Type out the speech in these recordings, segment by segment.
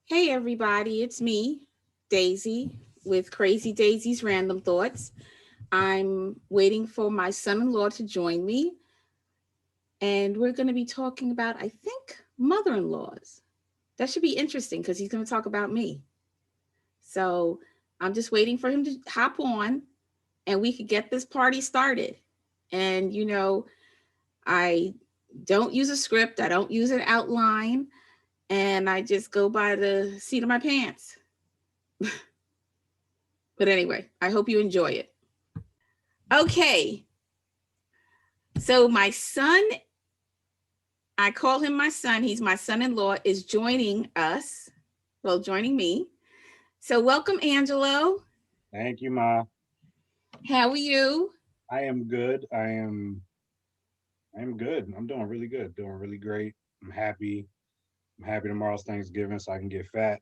Hey everybody, it's me, Daisy, with Crazy Daisy's Random Thoughts. I'm waiting for my son in law to join me, and we're going to be talking about, I think, mother in laws. That should be interesting because he's going to talk about me. So I'm just waiting for him to hop on and we could get this party started. And, I don't use a script, I don't use an outline, and I just go by the seat of my pants. But anyway, I hope you enjoy it. Okay. So my son, I call him my son. He's my son-in-law, is joining us. Well, joining me. So welcome, Angelo. Thank you, Ma. How are you? I am good. I am good. I'm doing really good. Doing really great. I'm happy. I'm happy tomorrow's Thanksgiving so I can get fat.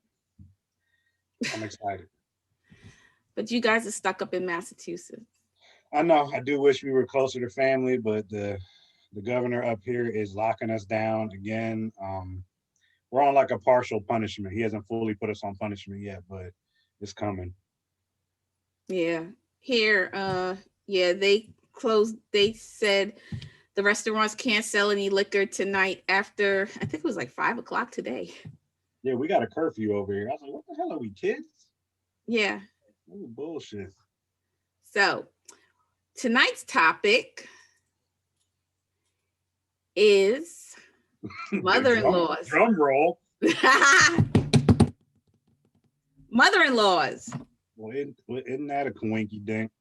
I'm excited. But you guys are stuck up in Massachusetts. I know I do wish we were closer to family, but the governor up here is locking us down again. We're on like a partial punishment. He hasn't fully put us on punishment yet, but it's coming. Yeah. Here, yeah, they closed. They said the restaurants can't sell any liquor tonight after, I think it was like 5 o'clock today. Yeah, we got a curfew over here. I was like, what the hell are we kids? Yeah. Ooh, bullshit. So tonight's topic is drum, mother-in-laws. drum roll. Mother-in-laws. Isn't that a coinky dink?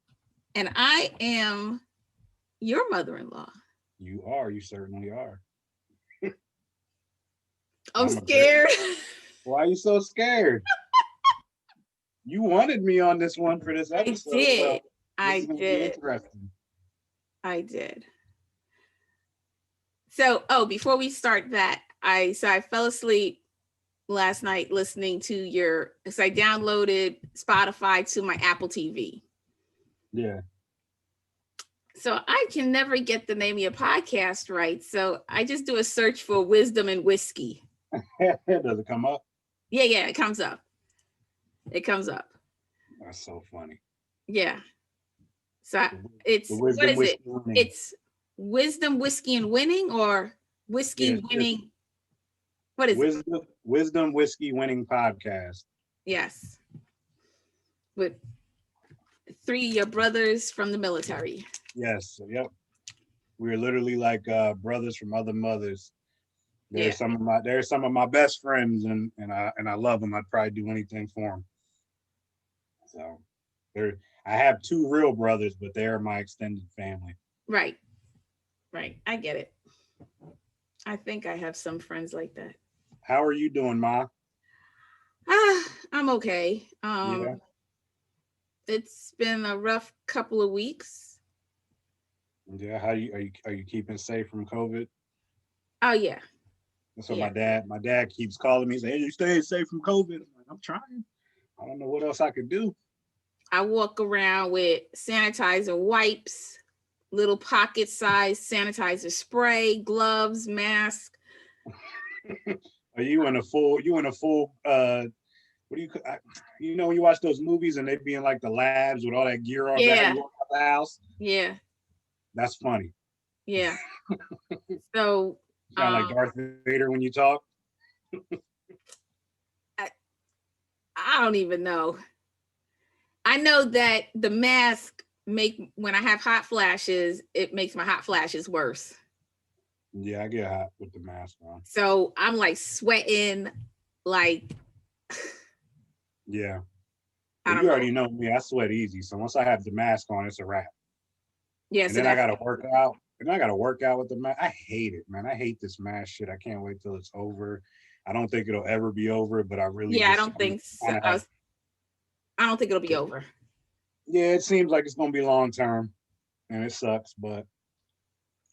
And I am your mother-in-law. You are. You certainly are. I'm I'm a very. scared. Why are you so scared? You wanted me on this one for this I episode. did. Well, this is I going to be did. interesting. I did. So, before we start that, I fell asleep last night listening to I downloaded Spotify to my Apple TV. Yeah. So I can never get the name of your podcast right. So I just do a search for wisdom and whiskey. Does it come up? Yeah, it comes up. It comes up. That's so funny. Yeah. So The, the it's, what wisdom is it? whiskey winning. It's wisdom, whiskey, and winning, or whiskey Yes, just winning. What is it? wisdom whiskey winning podcast. Yes. With three of your brothers from the military. Yes. Yep. We're literally like brothers from other mothers. Yeah. There's some of my best friends, and I love them. I'd probably do anything for them. So there, I have two real brothers, but they're my extended family. Right. Right. I get it. I think I have some friends like that. How are you doing, Ma? I'm okay. Yeah, It's been a rough couple of weeks. yeah. How are you keeping safe from COVID? Oh yeah. That's what Yeah. my dad keeps calling me, saying, "Hey, you staying safe from COVID?" I'm like, I'm trying. I don't know what else I could do. I walk around with sanitizer wipes, little pocket size sanitizer spray, gloves, mask. Are you in a full what do you know when you watch those movies and they be in like the labs with all that gear on, that how Yeah. you walk out the house? Yeah. That's funny. Yeah. So You sound like Darth Vader when you talk. I, I don't even know. I know that the mask make when I have hot flashes, it makes my hot flashes worse. Yeah, I get hot with the mask on. So I'm like sweating, like Yeah. I Well, don't you know. already know me. I sweat easy. So once I have the mask on, it's a wrap. Yeah, And so then I that's gotta work out. And I gotta work out with the mask. I hate it, man. I hate this mask shit. I can't wait till it's over. I don't think it'll ever be over, but I really yeah. just I'm kind of have. I don't think it'll be over. Yeah, it seems like it's gonna be long term, and it sucks, but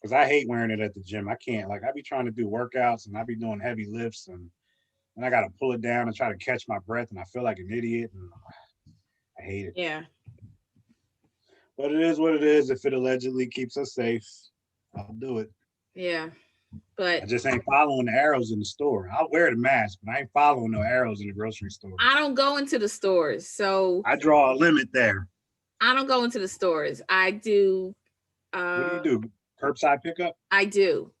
because I hate wearing it at the gym. I can't. Like I be trying to do workouts and I be doing heavy lifts and I gotta pull it down and try to catch my breath and I feel like an idiot and I hate it. Yeah, But it is what it is. If it allegedly keeps us safe, I'll do it. yeah. I but just ain't following the arrows in the store. I'll wear the mask, but I ain't following no arrows in the grocery store. I don't go into the stores. So I draw a limit there. I don't go into the stores. I do. What do you do? Curbside pickup? I do.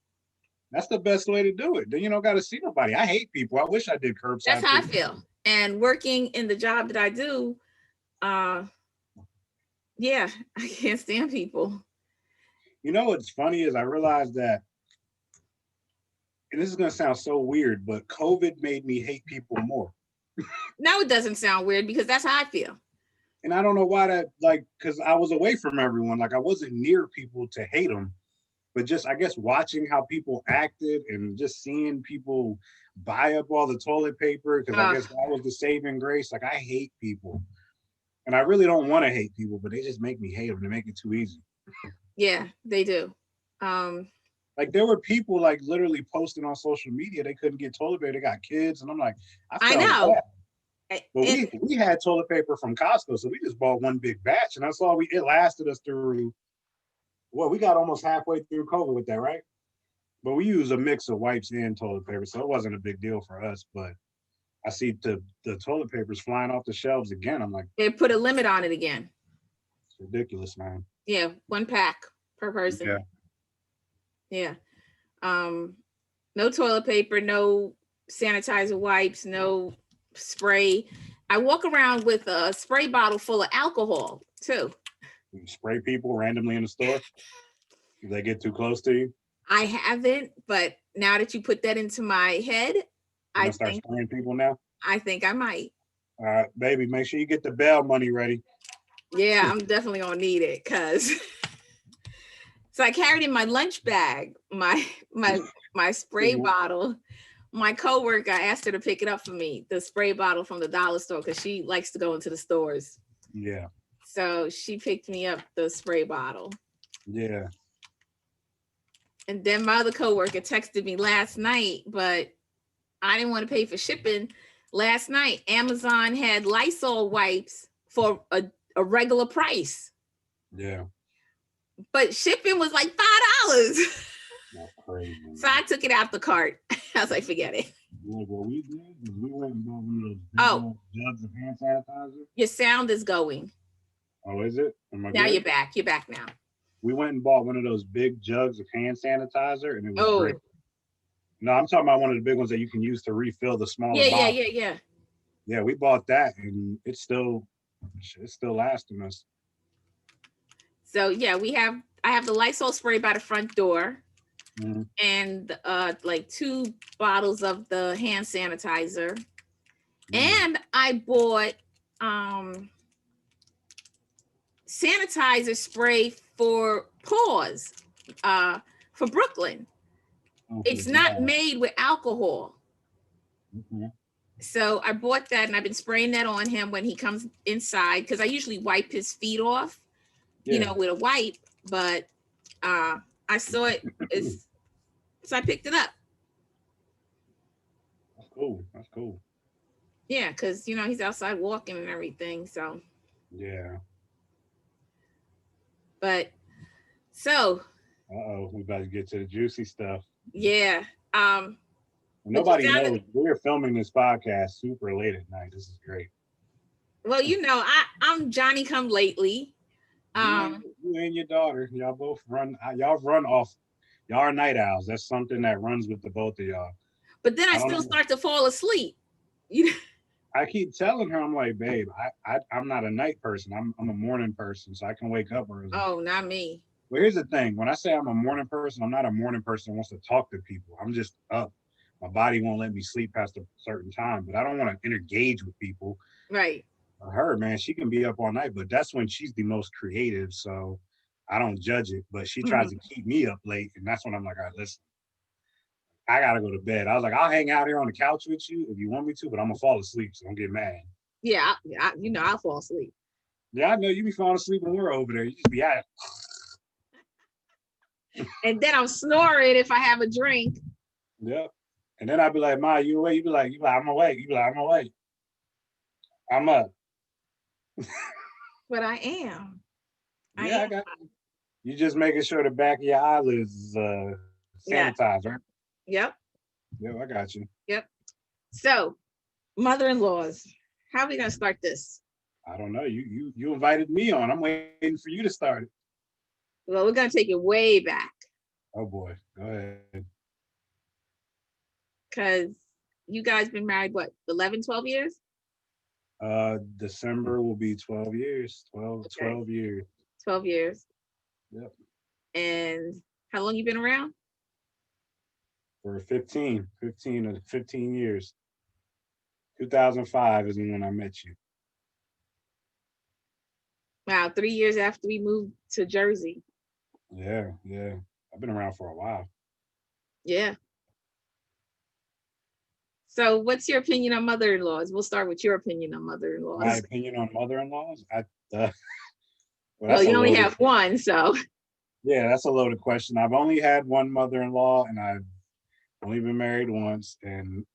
That's the best way to do it. Then you don't got to see nobody. I hate people. I wish I did curbside. That's how I pickup. feel. And working in the job that I do, yeah, I can't stand people. You know what's funny is I realized that, and this is gonna sound so weird, but COVID made me hate people more. No, it doesn't sound weird because that's how I feel. And I don't know why that, like, because I was away from everyone. Like I wasn't near people to hate them, but just I guess watching how people acted and just seeing people buy up all the toilet paper, because I guess that was the saving grace. Like I hate people, and I really don't want to hate people, but they just make me hate them. They make it too easy. Yeah, they do. Like there were people like literally posting on social media they couldn't get toilet paper. They got kids, and I'm like, I know. Bad. But we had toilet paper from Costco, so we just bought one big batch, and that's all it lasted us through. Well, we got almost halfway through COVID with that, right? But we use a mix of wipes and toilet paper, so it wasn't a big deal for us. But I see the toilet papers flying off the shelves again. I'm like, they put a limit on it again. It's ridiculous, man. Yeah, 1 pack per person. Yeah. No toilet paper, no sanitizer wipes, no spray. I walk around with a spray bottle full of alcohol too. You spray people randomly in the store if they get too close to you. I haven't, but now that you put that into my head, I start think spraying people now. I think I might. All right, baby, make sure you get the bail money ready. Yeah, I'm definitely gonna need it because. So I carried in my lunch bag my spray bottle. My coworker, I asked her to pick it up for me, the spray bottle from the dollar store, because she likes to go into the stores. Yeah. So she picked me up the spray bottle. Yeah. And then my other coworker texted me last night, but I didn't want to pay for shipping. Last night, Amazon had Lysol wipes for a regular price. Yeah. But shipping was like $5. That's crazy. So I took it out the cart. I was like, forget it. Yeah, what we did is we went and bought one of those big jugs of hand sanitizer. Your sound is going. Oh, is it? Now good? You're back. You're back now. We went and bought one of those big jugs of hand sanitizer, and it was great. No, I'm talking about one of the big ones that you can use to refill the smaller bottles. Yeah. Yeah, we bought that, and it's still lasting us. So yeah, I have the Lysol spray by the front door, and like 2 bottles of the hand sanitizer, and I bought sanitizer spray for paws for Brooklyn. It's not made with alcohol. So I bought that, and I've been spraying that on him when he comes inside, because I usually wipe his feet off, with a wipe, but I saw it, so I picked it up. That's cool. Yeah, because, he's outside walking and everything, so. Yeah. But, so. We about to get to the juicy stuff. Yeah. Nobody knows we're filming this podcast super late at night. This is great. Well, I'm Johnny come lately. You and your daughter, y'all both run off. Y'all are night owls. That's something that runs with the both of y'all. But then I still start to fall asleep. I keep telling her, I'm like, babe, I'm not a night person. I'm a morning person, so I can wake up early. Oh, not me. Well, here's the thing. When I say I'm a morning person, I'm not a morning person who wants to talk to people. I'm just up. My body won't let me sleep past a certain time, but I don't want to engage with people. Right. Her, man, she can be up all night, but that's when she's the most creative. So I don't judge it, but she tries to keep me up late. And that's when I'm like, all right, listen, I got to go to bed. I was like, I'll hang out here on the couch with you if you want me to, but I'm going to fall asleep. So don't get mad. Yeah. I'll fall asleep. Yeah, I know you be falling asleep when we're over there. You just be at it. And then I'm snoring if I have a drink. Yep. And then I'd be like, Ma, you awake? You be like, I'm awake. You be like, I'm awake. I'm up. But I am. I got you. You just making sure the back of your eyelids is sanitized, right? Yep. Yeah, I got you. Yep. So, mother-in-laws, how are we gonna start this? I don't know. You invited me on. I'm waiting for you to start it. Well, we're gonna take it way back Oh boy. Go ahead. because you guys been married what, 11, 12 years? December will be 12 years. 12, Okay. 12 years. 12 years. Yep. And how long you been around? For 15 years. 2005 is when I met you. Wow, 3 years after we moved to Jersey. Yeah, yeah. I've been around for a while. Yeah. So what's your opinion on mother-in-laws? We'll start with your opinion on My mother-in-laws. opinion on mother-in-laws, well, Well, that's a you only loaded, have one, so yeah, that's a loaded question. I've only had one mother-in-law, and I've only been married once, and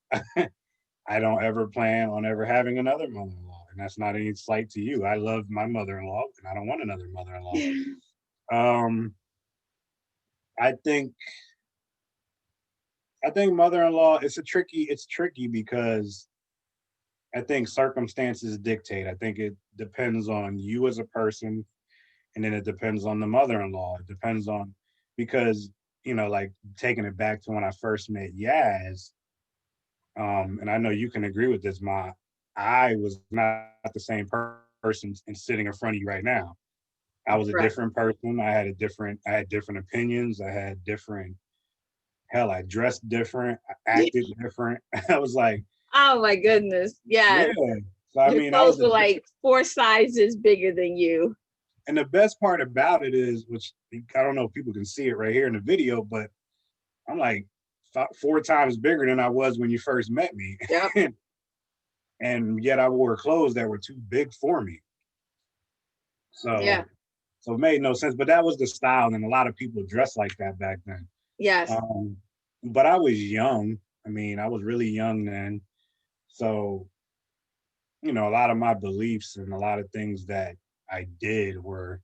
I don't ever plan on ever having another mother-in-law, and that's not any slight to you. I love my mother-in-law, and I don't want another mother-in-law. Um, I think mother-in-law, it's tricky because I think circumstances dictate. I think it depends on you as a person, and then it depends on the mother-in-law. It depends on, because like taking it back to when I first met Yaz, and I know you can agree with this, I was not the same person and sitting in front of you right now. I was a right. different person. I had different opinions. I had different, hell, I dressed different, I acted different. I was like, Oh my goodness. yeah. Yes. So I Your mean, I clothes was were like 4 sizes bigger than you. and the best part about it is, which I don't know if people can see it right here in the video, but I'm like 4 times bigger than I was when you first met me. Yep. And yet I wore clothes that were too big for me. Yeah. So it made no sense. But that was the style, and a lot of people dressed like that back then. Yes. But I was young. I mean, I was really young then. So, a lot of my beliefs and a lot of things that I did were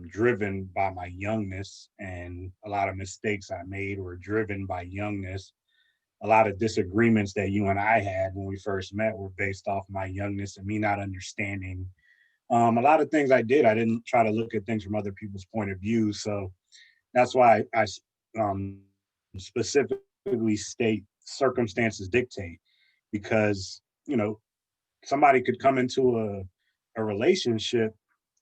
driven by my youngness, and a lot of mistakes I made were driven by youngness. A lot of disagreements that you and I had when we first met were based off my youngness and me not understanding. A lot of things I didn't try to look at things from other people's point of view. So that's why I specifically state circumstances dictate, because, somebody could come into a relationship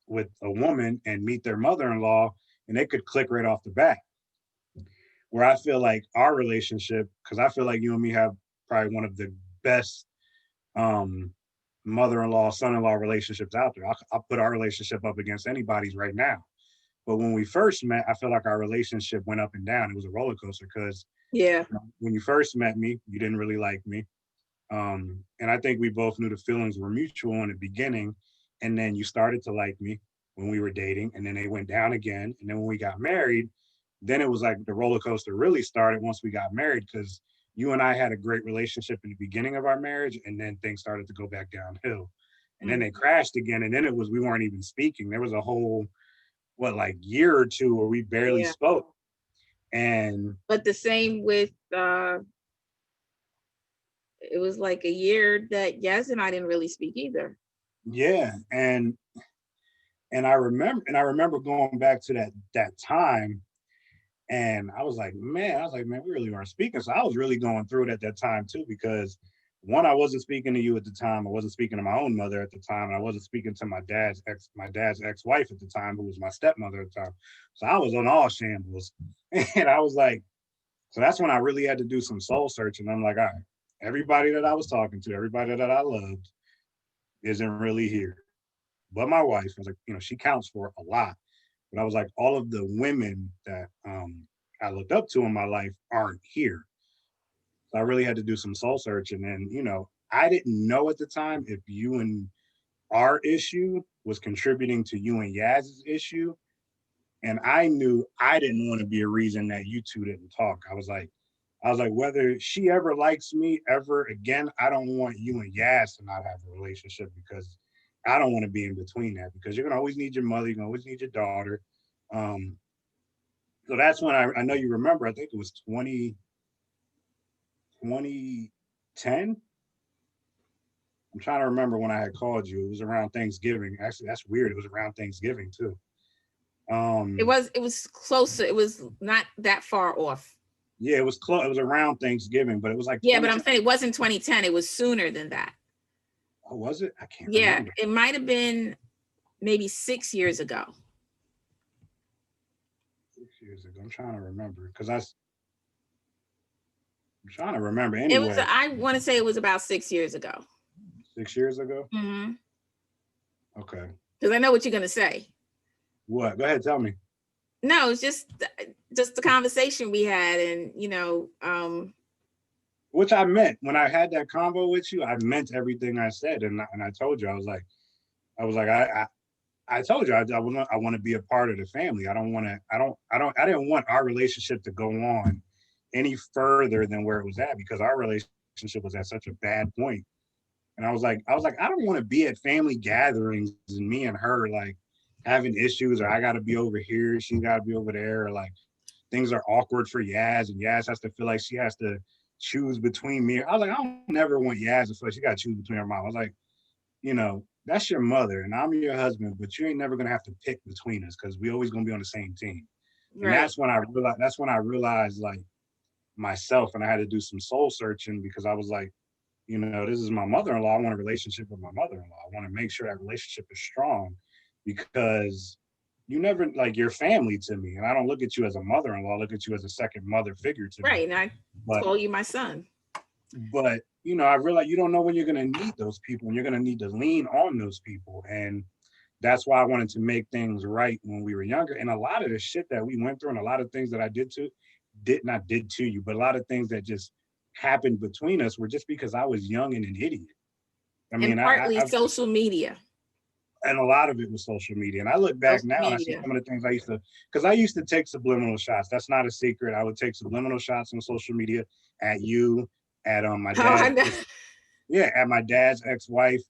with a woman and meet their mother-in-law, and they could click right off the bat. Where I feel like our relationship, because I feel like you and me have probably one of the best um, mother-in-law, son-in-law relationships out there. I'll put our relationship up against anybody's right now. But when we first met, I feel like our relationship went up and down. It was a roller coaster because Yeah. when you first met me, you didn't really like me. And I think we both knew the feelings were mutual in the beginning. And then you started to like me when we were dating, and then they went down again. And then when we got married, then it was like the roller coaster really started once we got married, because you and I had a great relationship in the beginning of our marriage, and then things started to go back downhill. And then they crashed again. And then it was, we weren't even speaking. There was a whole, like year or two where we barely Yeah. spoke. And But the same with it was like a year that Yaz and I didn't really speak either. yeah, and I remember going back to that time, and I was like, man, we really weren't speaking. So I was really going through it at that time too, because one, I wasn't speaking to you at the time. I wasn't speaking to my own mother at the time. And I wasn't speaking to my dad's ex-wife at the time, who was my stepmother at the time. So I was on all shambles. And I was like, so that's when I really had to do some soul searching. I'm like, all right, everybody that I was talking to, everybody that I loved isn't really here. But my wife, I was like, she counts for a lot. But I was like, all of the women that I looked up to in my life aren't here. So I really had to do some soul searching. And, I didn't know at the time if you and our issue was contributing to you and Yaz's issue. And I knew I didn't want to be a reason that you two didn't talk. I was like, whether she ever likes me ever again, I don't want you and Yaz to not have a relationship, because I don't want to be in between that, because you're gonna always need your mother, you're gonna always need your daughter. So that's when I know you remember, I think it was 2010. I'm trying to remember when I had called you. It was around Thanksgiving. Actually, that's weird. It was around Thanksgiving too. It was closer. It was not that far off. Yeah, it was close. It was around Thanksgiving, but it was like Yeah, but I'm 2010. saying it wasn't 2010. It was sooner than that. Oh, was it? I can't Yeah, remember. it might have been maybe 6 years ago. 6 years ago. I'm trying to remember because I'm trying to remember It was, anyway. I want to say it was about 6 years ago. 6 years ago? Mm-hmm. Okay. Because I know what you're going to say. What? Go ahead, tell me. No, it's just the conversation we had, and Which I meant when I had that convo with you. I meant everything I said, and I told you I was like, I told you I want to be a part of the family. I didn't want our relationship to go on any further than where it was at because our relationship was at such a bad point. And I was like, I don't want to be at family gatherings and me and her like having issues, or I got to be over here, she got to be over there, or like things are awkward for Yaz, and Yaz has to feel like she has to choose between me. I was like, I don't never want Yaz to feel like she got to choose between her mom. I was like, that's your mother and I'm your husband, but you ain't never gonna have to pick between us because we always gonna be on the same team. And right. That's when I realized like myself, and I had to do some soul searching because I was like, this is my mother-in-law. I want a relationship with my mother-in-law. I want to make sure that relationship is strong because you never like your family to me. And I don't look at you as a mother-in-law, I look at you as a second mother figure to me. Right. And I call you my son. But I realize you don't know when you're going to need those people, and you're going to need to lean on those people. And that's why I wanted to make things right when we were younger. And a lot of the shit that we went through and a lot of things that I did to you, but a lot of things that just happened between us were just because I was young and an idiot. I mean, and partly social media. And a lot of it was social media. And I look back now and I see some of the things because I used to take subliminal shots. That's not a secret. I would take subliminal shots on social media at you, at my dad. At my dad's ex-wife.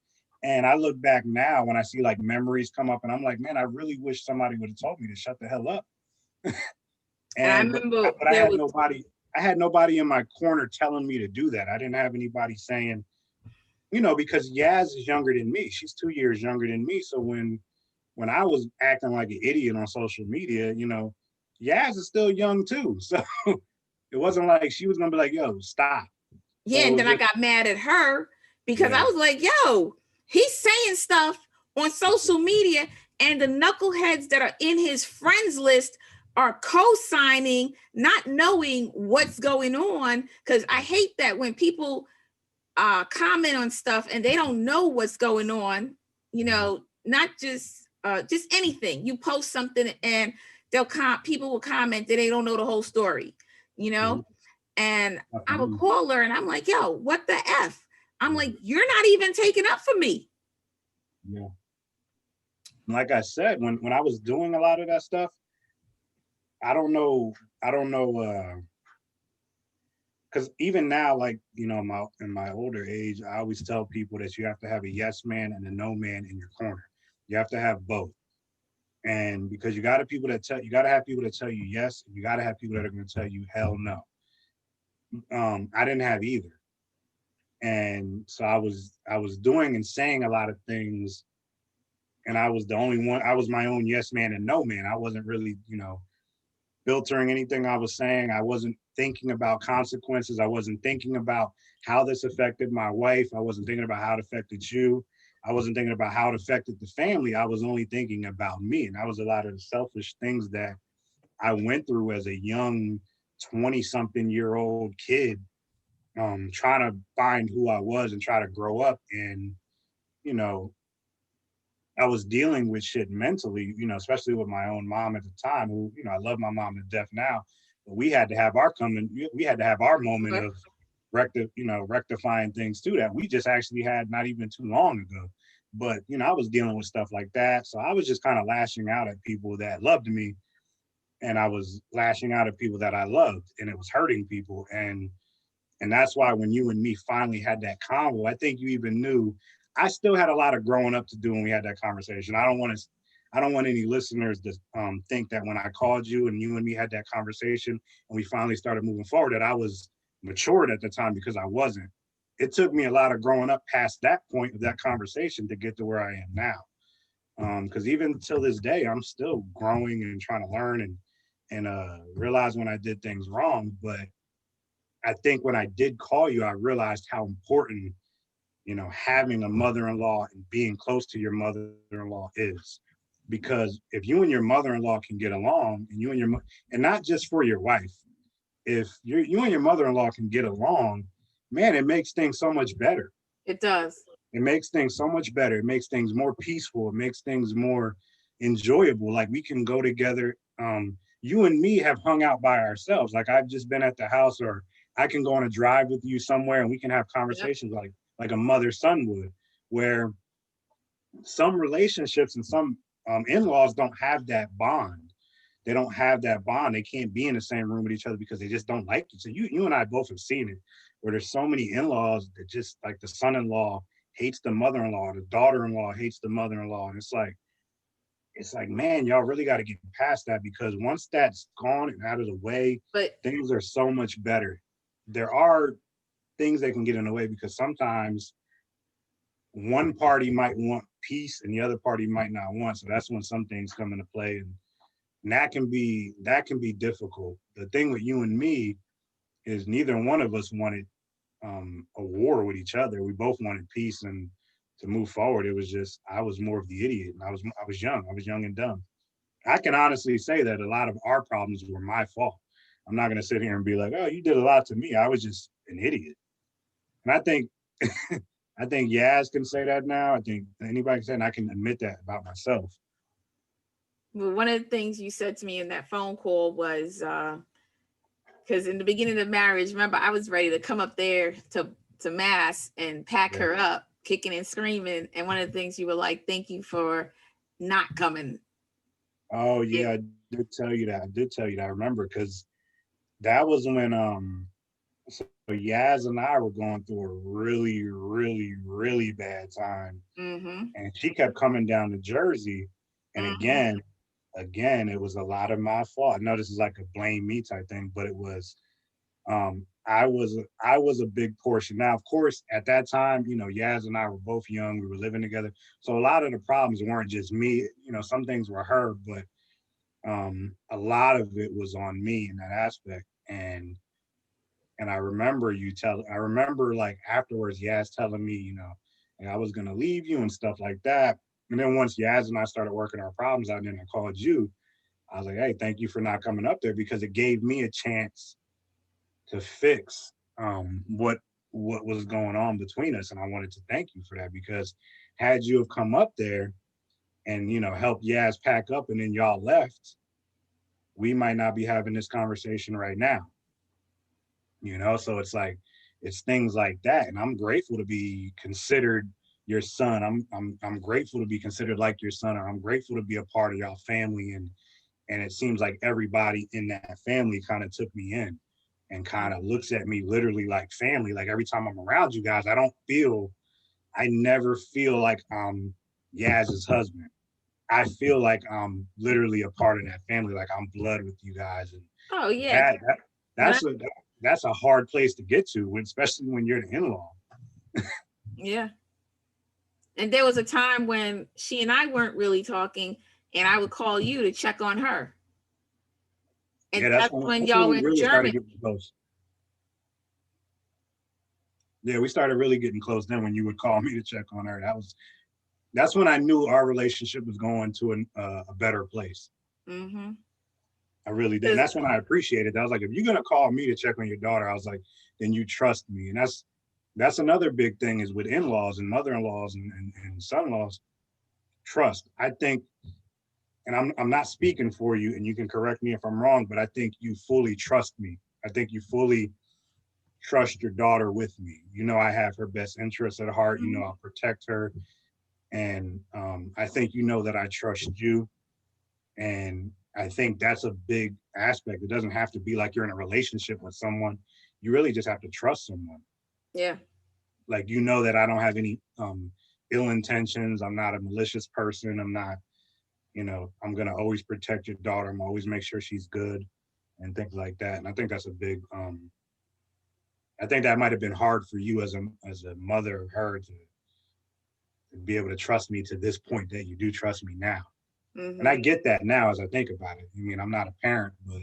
And I look back now when I see like memories come up and I'm like, man, I really wish somebody would have told me to shut the hell up. and I remember but I had nobody in my corner telling me to do that. I didn't have anybody saying, because Yaz is younger than me. She's 2 years younger than me. So when I was acting like an idiot on social media, Yaz is still young too. So it wasn't like she was gonna be like, yo, stop. Yeah, and then I got mad at her because I was like, yo, he's saying stuff on social media and the knuckleheads that are in his friends list are co-signing, not knowing what's going on. Because I hate that when people comment on stuff and they don't know what's going on, not just anything. You post something and people will comment that they don't know the whole story, Mm-hmm. And I would call her and I'm like, yo, what the F? I'm like, you're not even taking up for me. Yeah. Like I said, when I was doing a lot of that stuff, I don't know, because even now, like, in my older age, I always tell people that you have to have a yes man and a no man in your corner. You have to have both. And because you got to have people that tell you yes, and you got to have people that are going to tell you hell no. I didn't have either. And so I was doing and saying a lot of things, and I was the only one. I was my own yes man and no man. I wasn't really, filtering anything I was saying. I wasn't thinking about consequences. I wasn't thinking about how this affected my wife. I wasn't thinking about how it affected you. I wasn't thinking about how it affected the family. I was only thinking about me. And that was a lot of the selfish things that I went through as a young 20-something-year-old kid, trying to find who I was and try to grow up. And, I was dealing with shit mentally, especially with my own mom at the time, who, I love my mom to death now, but we had to have our moment of rectifying things too, that we just actually had not even too long ago. But, I was dealing with stuff like that. So I was just kind of lashing out at people that loved me, and I was lashing out at people that I loved, and it was hurting people. And that's why when you and me finally had that convo, I think you even knew I still had a lot of growing up to do when we had that conversation. I don't want any listeners to think that when I called you and me had that conversation and we finally started moving forward, that I was matured at the time because I wasn't. It took me a lot of growing up past that point of that conversation to get to where I am now. Because even till this day, I'm still growing and trying to learn and realize when I did things wrong. But I think when I did call you, I realized how important, having a mother-in-law and being close to your mother-in-law is. Because if you and your mother-in-law can get along, and and not just for your wife, if you and your mother-in-law can get along, man, it makes things so much better. It does. It makes things so much better. It makes things more peaceful. It makes things more enjoyable. Like we can go together. You and me have hung out by ourselves. Like I've just been at the house, or I can go on a drive with you somewhere and we can have Yep. conversations like a mother-son would, where some relationships and some in-laws don't have that bond. They don't have that bond. They can't be in the same room with each other because they just don't like you. So you and I both have seen it, where there's so many in-laws that just like the son-in-law hates the mother-in-law, the daughter-in-law hates the mother-in-law. And it's like, man, y'all really got to get past that, because once that's gone and out of the way, But things are so much better. There are things that can get in the way because sometimes one party might want peace and the other party might not want. So that's when some things come into play, and that can be difficult. The thing with you and me is neither one of us wanted a war with each other. We both wanted peace and to move forward. It was just I was more of the idiot, and I was young and dumb. I can honestly say that a lot of our problems were my fault. I'm not going to sit here and be like, oh, you did a lot to me. I was just an idiot. And I think I think Yaz can say that now. I think anybody can say, and I can admit that about myself. one of the things you said to me in that phone call was because in the beginning of marriage, remember, I was ready to come up there to mass and pack Yeah. her up, kicking and screaming. And one of the things you were like, "Thank you for not coming." Oh It, yeah, I did tell you that. I did tell you that. I remember because that was when so Yaz and I were going through a really, really, really bad time. mm-hmm, And she kept coming down to Jersey. And mm-hmm. again, it was a lot of my fault. I know this is like a blame me type thing, but it was I was a big portion. Now, of course, at that time, Yaz and I were both young. We were living together. So a lot of the problems weren't just me. Some things were her, but a lot of it was on me in that aspect. And I remember like afterwards, Yaz telling me, like I was gonna leave you and stuff like that. And then once Yaz and I started working our problems out, and then I called you. I was like, hey, thank you for not coming up there, because it gave me a chance to fix what was going on between us. And I wanted to thank you for that, because had you have come up there and helped Yaz pack up and then y'all left, we might not be having this conversation right now. So it's like it's things like that. And I'm grateful to be considered your son. I'm grateful to be considered like your son, or I'm grateful to be a part of y'all family. And it seems like everybody in that family kind of took me in and kind of looks at me literally like family. Like every time I'm around you guys, I never feel like I'm Yaz's husband. I feel like I'm literally a part of that family. Like I'm blood with you guys. And Oh yeah, that when I, that's a hard place to get to, especially when you're the in-law. yeah. And there was a time when she and I weren't really talking, and I would call you to check on her, and Yeah, that's when that's when y'all we were in really started Germany. getting close. Yeah, we started really getting close then when you would call me to check on her. That's when I knew our relationship was going to a better place. Mm-hmm. I really did. And that's when I appreciated that. I was like, if you're gonna call me to check on your daughter, I was like, then you trust me. And that's another big thing is with in-laws and mother-in-laws and son-in-laws, trust. I think, and I'm not speaking for you, and you can correct me if I'm wrong, but I think you fully trust me. I think you fully trust your daughter with me. I have her best interests at heart. I'll protect her. And I think that I trust you. And I think that's a big aspect. It doesn't have to be like you're in a relationship with someone. You really just have to trust someone. Yeah. Like, that I don't have any ill intentions. I'm not a malicious person. I'm not, I'm going to always protect your daughter. I'm always make sure she's good and things like that. And I think that's a big I think that might have been hard for you as a mother of her to be able to trust me to this point that you do trust me now. And I get that now as I think about it. I mean, I'm not a parent, but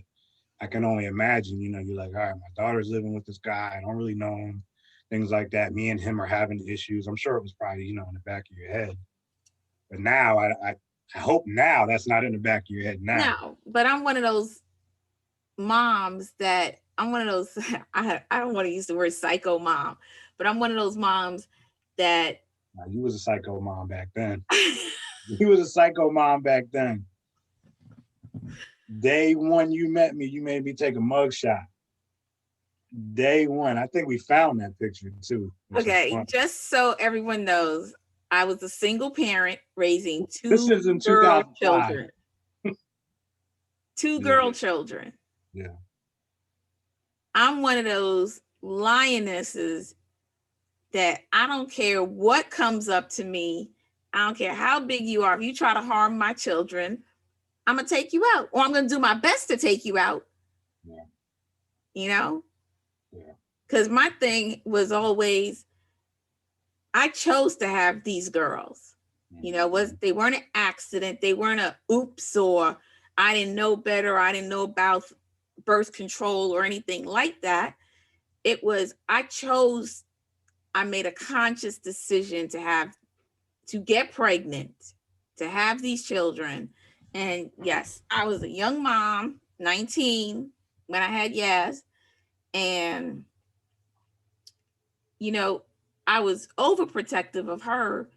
I can only imagine, you know, you're like, all right, my daughter's living with this guy. I don't really know him, things like that. Me and him are having issues. I'm sure it was probably, you know, in the back of your head. But now I hope now that's not in the back of your head now. No, but I'm one of those moms that I'm one of those, I don't want to use the word psycho mom, but I'm one of those moms that Now, you was a psycho mom back then. You was a psycho mom back then. Day one you met me, you made me take a mug shot. Day one. I think we found that picture too. Okay, just so everyone knows, I was a single parent raising This is in girl 2005. children. Two Yeah. girl children. Yeah. I'm one of those lionesses that I don't care what comes up to me. I don't care how big you are. If you try to harm my children, I'm gonna take you out, or I'm gonna do my best to take you out. Yeah. You know? Yeah. Because my thing was always, I chose to have these girls. You know, they weren't an accident. They weren't a oops, or I didn't know better. I didn't know about birth control or anything like that. It was, I made a conscious decision to get pregnant, to have these children. And yes, I was a young mom, 19 when I had Yaz. And, you know, I was overprotective of her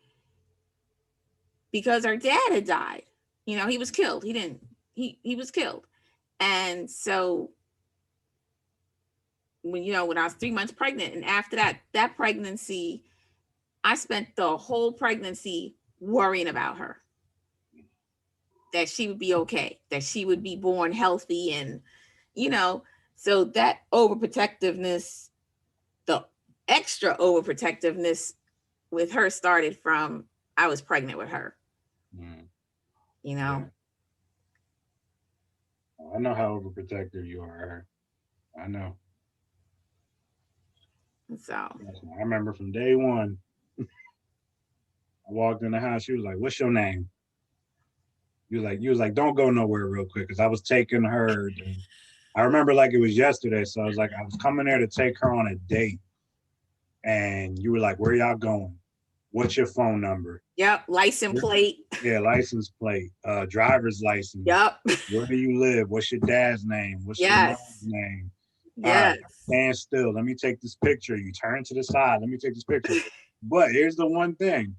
because her dad had died. You know, he was killed. He was killed. And so when I was 3 months pregnant, and after that pregnancy, I spent the whole pregnancy worrying about her, that she would be okay, that she would be born healthy. And, so that overprotectiveness, the extra overprotectiveness with her started from, I was pregnant with her. Yeah. I know how overprotective you are. I know. So I remember from day one, I walked in the house. She was like, "What's your name?" You was like, "Don't go nowhere real quick," because I was taking her. I remember like it was yesterday. So I was coming there to take her on a date, and you were like, "Where y'all going? What's your phone number?" Yep, license plate. Yeah, license plate, driver's license. Yep. Where do you live? What's your dad's name? What's your mom's name? Yes. Right, stand still. Let me take this picture. You turn to the side. Let me take this picture. But here's the one thing.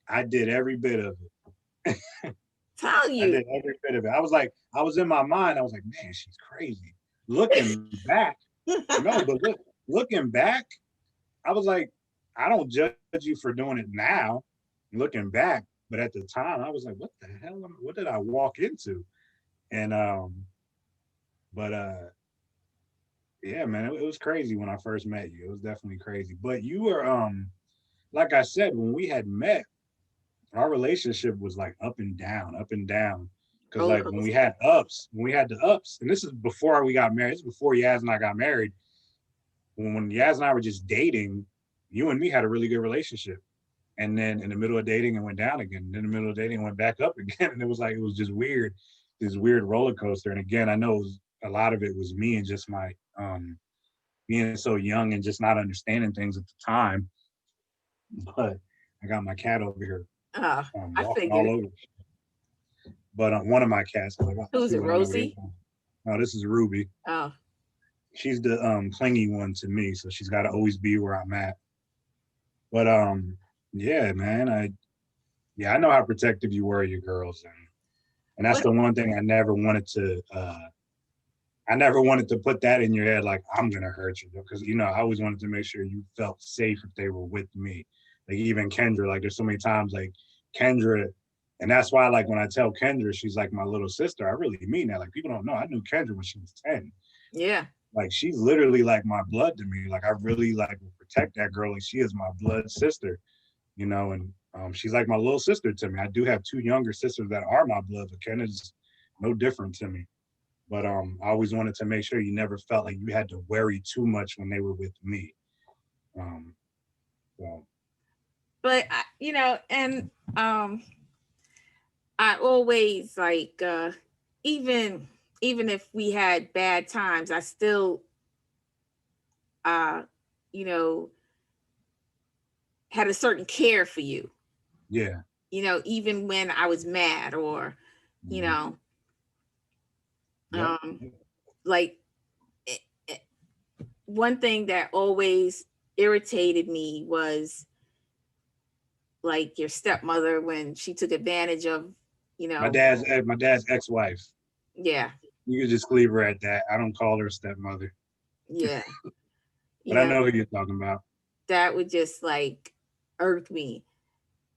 I did every bit of it. Tell you. I did every bit of it. I was in my mind. I was like, man, she's crazy. Looking back, looking back, I was like, I don't judge you for doing it now. Looking back, but at the time, I was like, what the hell? What did I walk into? And yeah, man, it was crazy when I first met you. It was definitely crazy. But you were like I said, when we had met, our relationship was like up and down. Because like when we had the ups, and this is before we got married. This is before Yaz and I got married. When Yaz and I were just dating, you and me had a really good relationship. And then in the middle of dating, it went down again. And in the middle of dating, it went back up again. And it was just weird, this weird roller coaster. And again, I know a lot of it was me and just my being so young and just not understanding things at the time. But I got my cat over here walking all over. But one of my cats. Who's it, Rosie? No, this is Ruby. Oh. She's the clingy one to me, so she's got to always be where I'm at. But yeah, man, I know how protective you were of your girls, and that's the one thing I never wanted to put that in your head, like I'm gonna hurt you, because I always wanted to make sure you felt safe if they were with me. Like even Kendra, like there's so many times like Kendra, and that's why like when I tell Kendra she's like my little sister, I really mean that. Like people don't know, I knew Kendra when she was 10. Yeah. Like she's literally like my blood to me. Like I really like will protect that girl, like she is my blood sister, and she's like my little sister to me. I do have two younger sisters that are my blood, but Kendra's no different to me. But I always wanted to make sure you never felt like you had to worry too much when they were with me. So But and I always like even if we had bad times, I still uh you know had a certain care for you. yeah. Even when I was mad or you Mhm. know Yep. um like it, it- one thing that always irritated me was like your stepmother when she took advantage of you My know dad's my dad's ex-wife. yeah, You could just leave her at that. I don't call her stepmother, yeah, but I yeah, know who you're talking about. that would just like irk me.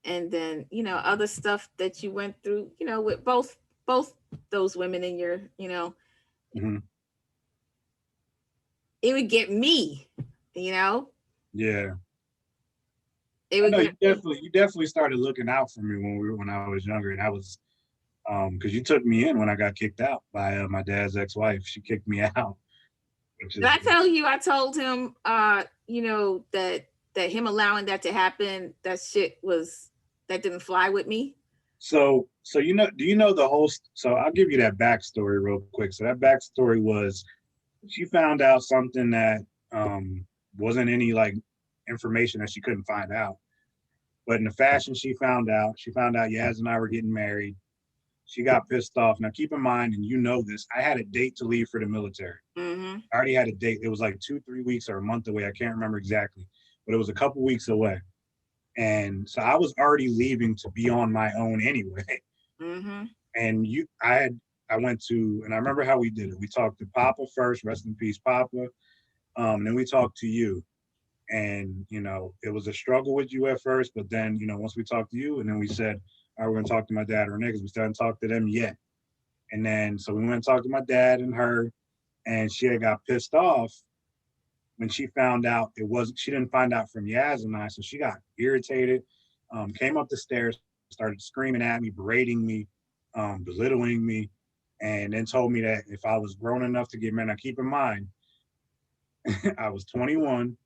And then other stuff that you went through with both those women in your Hmm. it would get me you know Yeah, it I would know get me. you definitely started looking out for me when I was younger, and I was because you took me in when I got kicked out by my dad's ex-wife. She kicked me out, which Did is I tell you I told him that him allowing that to happen, that didn't fly with me. so do you know the whole so I'll give you that backstory real quick. So that backstory was she found out something that um wasn't any like information that she couldn't find out. But in the fashion she found out Yaz and I were getting married. She got pissed off. Now keep in mind, and you know this, I had a date to leave for the military. Mm-hmm. I already had a date. It was like 2, 3 weeks or a month away. I can't remember exactly, but it was a couple weeks away. And so I was already leaving to be on my own anyway. Mm-hmm. And I went to, and I remember how we did it. We talked to Papa first, rest in peace, Papa. Then we talked to you. And, it was a struggle with you at first, but then, once we talked to you, and then we said, all right, we're going to talk to my dad or niggas. We still haven't talked to them yet. And then, so we went and talked to my dad and her, and she had got pissed off when she found out she didn't find out from Yaz and I. So she got irritated, came up the stairs, started screaming at me, berating me, belittling me, and then told me that if I was grown enough to get married, now keep in mind, I was 21.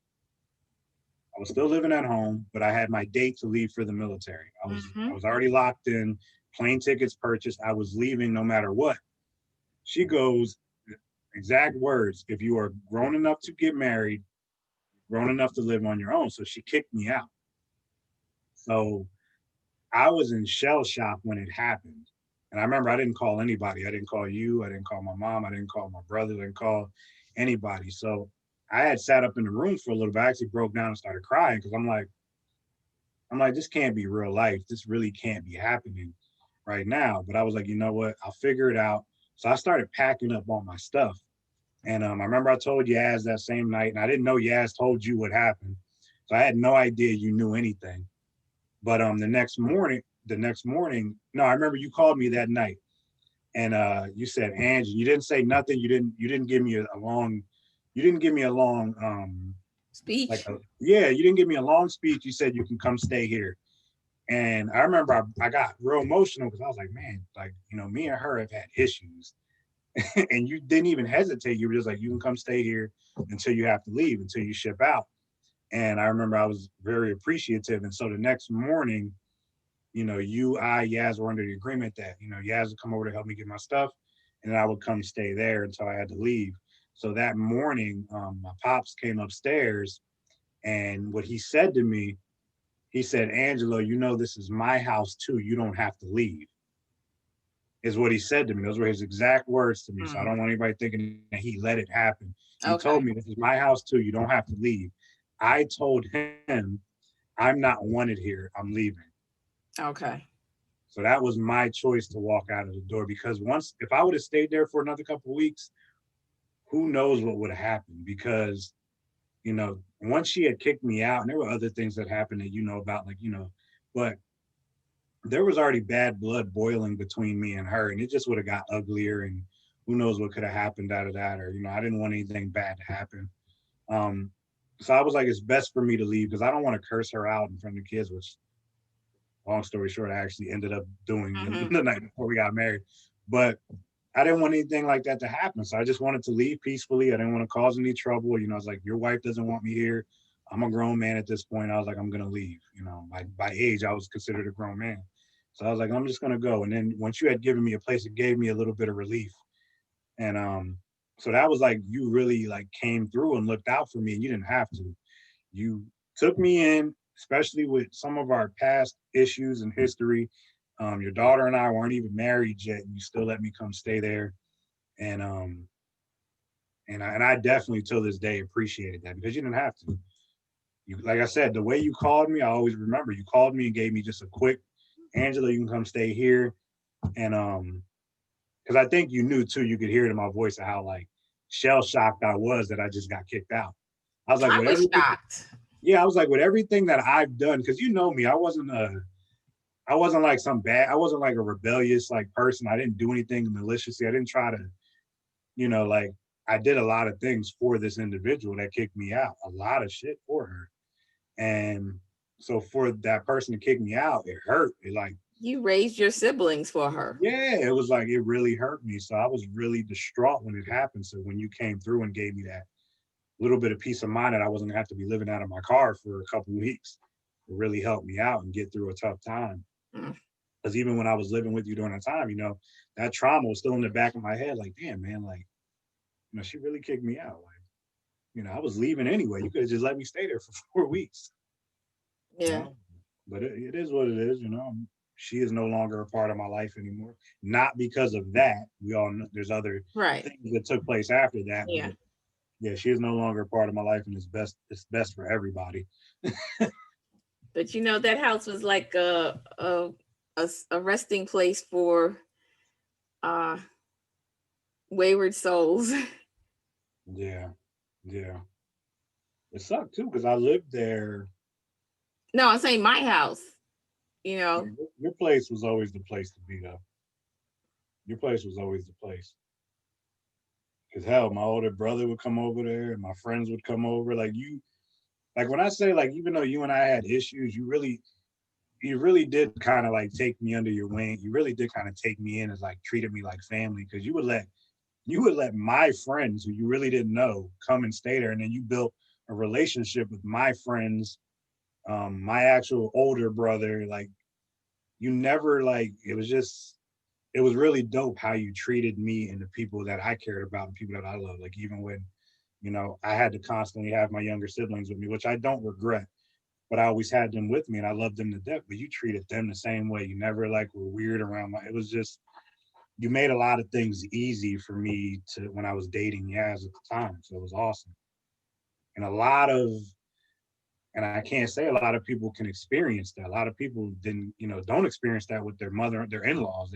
I was still living at home, but I had my date to leave for the military. I Mm-hmm. was already locked in, plane tickets purchased. I was leaving no matter what. She goes, exact words, if you are grown enough to get married, grown enough to live on your own. So she kicked me out. So I was in shell shock when it happened. And I remember I didn't call anybody. I didn't call you. I didn't call my mom. I didn't call my brother. I didn't call anybody. So I had sat up in the room for a little bit. I actually broke down and started crying because I'm like, this can't be real life. This really can't be happening right now. But I was like, you know what? I'll figure it out. So I started packing up all my stuff. And I remember I told Yaz that same night, and I didn't know Yaz told you what happened. So I had no idea you knew anything. But the next morning, no, I remember you called me that night, and you said, Angie, you didn't say nothing. You didn't give me a long, you didn't give me a long Speech. yeah, you didn't give me a long speech. You said you can come stay here. And I remember I got real emotional because I was like, man, like, me and her have had issues. And you didn't even hesitate. You were just like, you can come stay here until you have to leave, until you ship out. And I remember I was very appreciative. And so the next morning, Yaz were under the agreement that, Yaz would come over to help me get my stuff. And then I would come stay there until I had to leave. So that morning, my pops came upstairs, and what he said to me, he said, Angelo, this is my house too. You don't have to leave, is what he said to me. Those were his exact words to me. So I Mm. don't want anybody thinking that he let it happen. He told Okay. me, this is my house too. You don't have to leave. I told him, I'm not wanted here. I'm leaving. Okay. So that was my choice to walk out of the door, because if I would have stayed there for another couple of weeks, who knows what would have happened? Because, once she had kicked me out, and there were other things that happened that about, like, but there was already bad blood boiling between me and her, and it just would have got uglier, and who knows what could have happened out of that, or I didn't want anything bad to happen. Um, so I was like, it's best for me to leave because I don't want to curse her out in front of the kids, which, long story short, I actually ended up doing Mm-hmm. the night before we got married. But I didn't want anything like that to happen. So I just wanted to leave peacefully. I didn't want to cause any trouble. You know, it's like, your wife doesn't want me here. I'm a grown man at this point. I was like, I'm gonna leave. You know, by age, I was considered a grown man. So I was like, I'm just gonna go. And then once you had given me a place, it gave me a little bit of relief. And so that was like, you really like came through and looked out for me, and you didn't have to. You took me in, especially with some of our past issues and history. Your daughter and I weren't even married yet, and you still let me come stay there. And I definitely till this day appreciated that, because you didn't have to. You, like I said, the way you called me, I always remember. You called me and gave me just a quick, Angela, you can come stay here. And because I think you knew too, you could hear it in my voice of how like shell shocked I was that I just got kicked out. I was like, I with was everything, shocked. yeah, I was like, with everything that I've done, because you know me, I wasn't like some bad, I wasn't like a rebellious like person. I didn't do anything maliciously. I didn't try to, you know, like, I did a lot of things for this individual that kicked me out, a lot of shit for her. And so for that person to kick me out, it hurt. It like, You raised your siblings for her. yeah, it was like, it really hurt me. So I was really distraught when it happened. So when you came through and gave me that little bit of peace of mind that I wasn't gonna have to be living out of my car for a couple of weeks, it really helped me out and get through a tough time. Mm. Because even when I was living with you during that time, you know, that trauma was still in the back of my head. Like, damn, man, like, you know, she really kicked me out. Like, you know, I was leaving anyway. You could have just let me stay there for 4 weeks. You Yeah. know? But it is what it is, you know. She is no longer a part of my life anymore. Not because of that. We all know there's other Right. things that took place after that. Yeah. But yeah, she is no longer a part of my life, and it's best for everybody. But you know, that house was like a resting place for uh wayward souls. Yeah, yeah. It sucked too, because I lived there. No, I'm saying my house, you know. Your place was always the place to be, though. Your place was always the place. Because hell, my older brother would come over there, and my friends would come over. Like, you, like when I say, like, even though you and I had issues, you really did kind of like take me under your wing. You really did kind of take me in, as like treated me like family, because you would let my friends who you really didn't know come and stay there, and then you built a relationship with my friends, my actual older brother. Like, you never, like, it was really dope how you treated me and the people that I cared about and people that I love. Like, even when, you know, I had to constantly have my younger siblings with me, which I don't regret, but I always had them with me and I loved them to death. But you treated them the same way. You never like were weird around it was just, you made a lot of things easy for me to when I was dating Yaz at the time. So it was awesome. And and I can't say a lot of people can experience that. A lot of people didn't, don't experience that with their mother, their in-laws.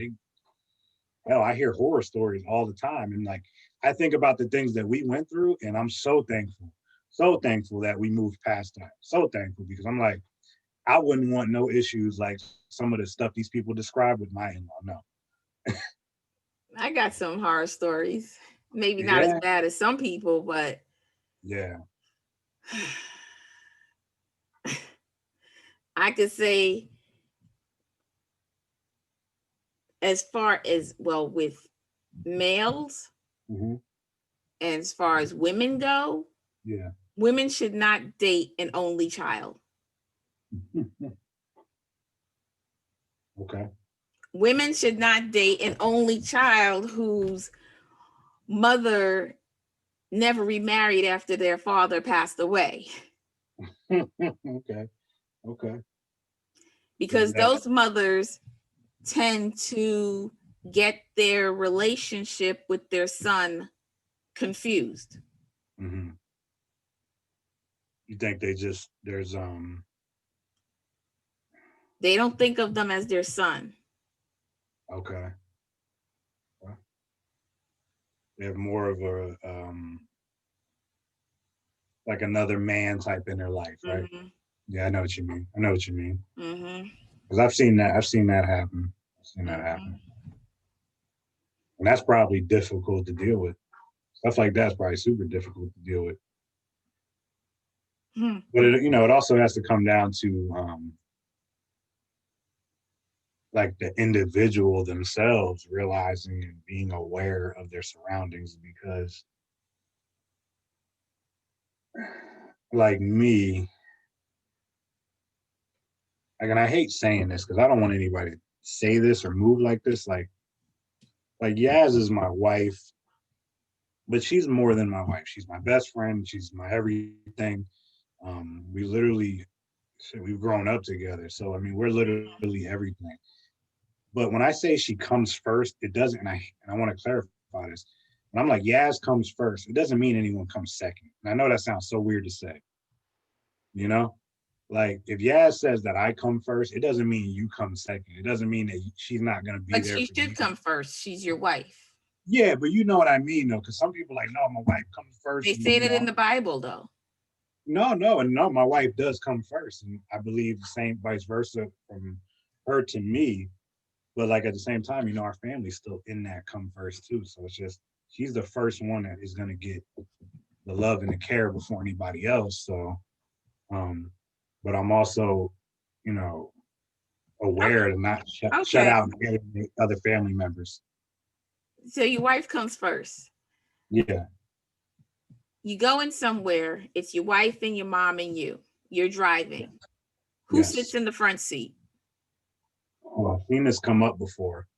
Hell, I hear horror stories all the time. And like, I think about the things that we went through, and I'm so thankful that we moved past that. So thankful, because I'm like, I wouldn't want no issues like some of the stuff these people describe with my in-law. No. I got some horror stories. Maybe not as Yeah. bad as some people, but Yeah. I could say, as far as, well, with males Hmm. and as far as women go, Yeah. women should not date an only child. Okay. Women should not date an only child whose mother never remarried after their father passed away. Okay. Okay. Because Yeah. those mothers tend to get their relationship with their son confused. Hmm. You think They don't think of them as their son. okay. Well, they have more of a like another man type in their life, right? Mm-hmm. Yeah, I know what you mean. I know what you mean. Mm-hmm. Because I've seen that. I've seen that happen. I've seen that Mm-hmm. happen. And that's probably difficult to deal with. Stuff like that's probably super difficult to deal with. Hmm. But it also has to come down to like the individual themselves realizing and being aware of their surroundings. Because like me, like, and I hate saying this because I don't want anybody to say this or move like this. Like Yaz is my wife, but she's more than my wife. She's my best friend. She's my everything. We literally, we've grown up together. So I mean, we're literally everything. But when I say she comes first, it doesn't. And I want to clarify this. When I'm like Yaz comes first, it doesn't mean anyone comes second. And I know that sounds so weird to say. You know, like if Yaz says that I come first, it doesn't mean you come second. It doesn't mean that she's not going to be But there she for should you. come first. She's your wife. Yeah, but you know what I mean, though, because some people are like, no, my wife comes first. They And, say that in the Bible, though. no, my wife does come first, and I believe the same vice versa from her to me. But like at the same time, our family's still in that come first too. So it's just she's the first one that is going to get the love and the care before anybody else. So, um, but I'm also, you know, aware to not shut Okay. out other family members. So your wife comes first. Yeah. You going somewhere, it's your wife and your mom and you. You're driving. Who sits Yes. in the front seat? Well, I've seen this come up before.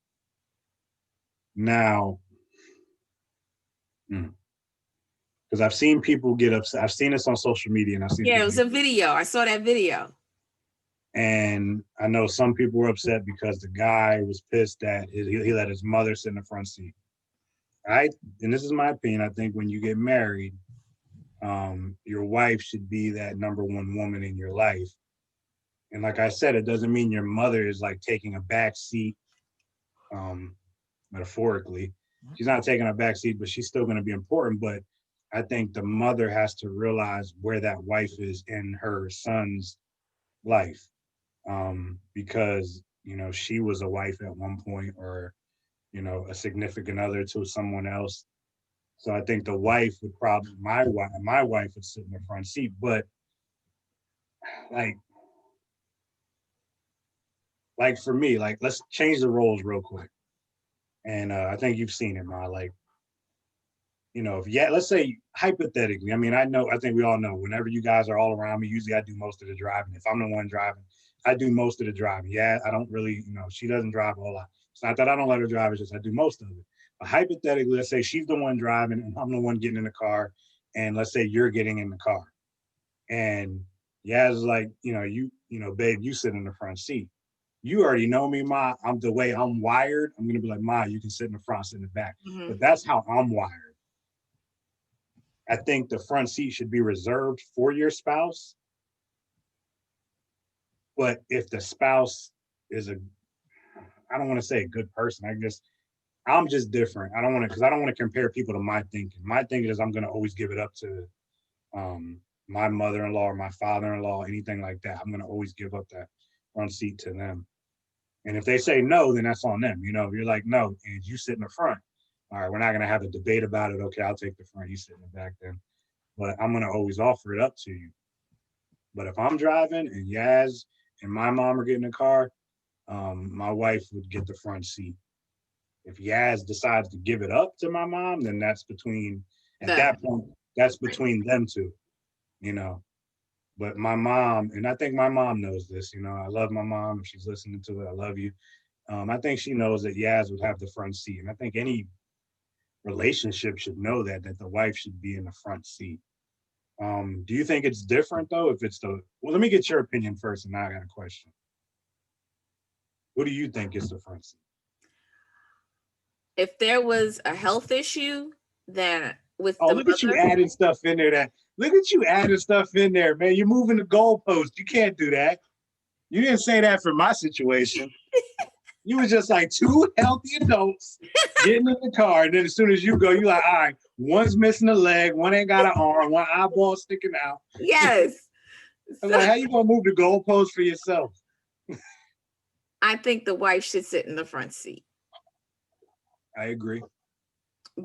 Now, because I've seen people get upset. I've seen this on social media, and I've seen Yeah, it people was get, a video. I saw that video. and I know some people were upset because the guy was pissed that he let his mother sit in the front seat. And this is my opinion. I think when you get married, your wife should be that number one woman in your life. And like I said, it doesn't mean your mother is like taking a back seat, metaphorically. She's not taking a back seat, but she's still going to be important. But I think the mother has to realize where that wife is in her son's life, because she was a wife at one point, or a significant other to someone else. So I think the wife would probably my wife would sit in the front seat. But like like for me, like let's change the roles real quick. And I think you've seen it, Ma. Like, if let's say hypothetically, I mean, I think we all know whenever you guys are all around me, usually I do most of the driving. If I'm the one driving, I do most of the driving. Yeah, I don't really, she doesn't drive a whole lot. It's not that I don't let her drive, it's just I do most of it. But hypothetically, let's say she's the one driving and I'm the one getting in the car, and let's say you're getting in the car. And Yaz is like, babe, you sit in the front seat. You already know me, Ma. I'm the way I'm wired. I'm gonna be like, Ma, you can sit in the front, sit in the back. Mm-hmm. But that's how I'm wired. I think the front seat should be reserved for your spouse. But if the spouse is I don't want to say a good person. I'm just different. I don't want to, because I don't want to compare people to my thinking. My thinking is I'm going to always give it up to my mother-in-law or my father-in-law, anything like that. I'm going to always give up that front seat to them. And if they say no, then that's on them. If you're like, no, and you sit in the front. All right, we're not going to have a debate about it. Okay, I'll take the front. You sit in the back then. But I'm going to always offer it up to you. But if I'm driving and Yaz and my mom are getting in the car, my wife would get the front seat. If Yaz decides to give it up to my mom, then that's that point, that's between them two, But my mom, and I think my mom knows this, I love my mom. If she's listening to it, I love you. I think she knows that Yaz would have the front seat. And I think any relationship should know that the wife should be in the front seat. Do you think it's different though? Well, let me get your opinion first, and now I got a question. What do you think is the front seat? If there was a health issue, then with Oh, the look at you mother, adding stuff in there. Look at you adding stuff in there, man. You're moving the goalpost. You can't do that. You didn't say that for my situation. You was just like two healthy adults getting in the car, and then as soon as you go, you're like, all right, one's missing a leg, one ain't got an arm, one eyeball sticking out. yes. I'm like, how you gonna move the goalpost for yourself? I think the wife should sit in the front seat. I agree.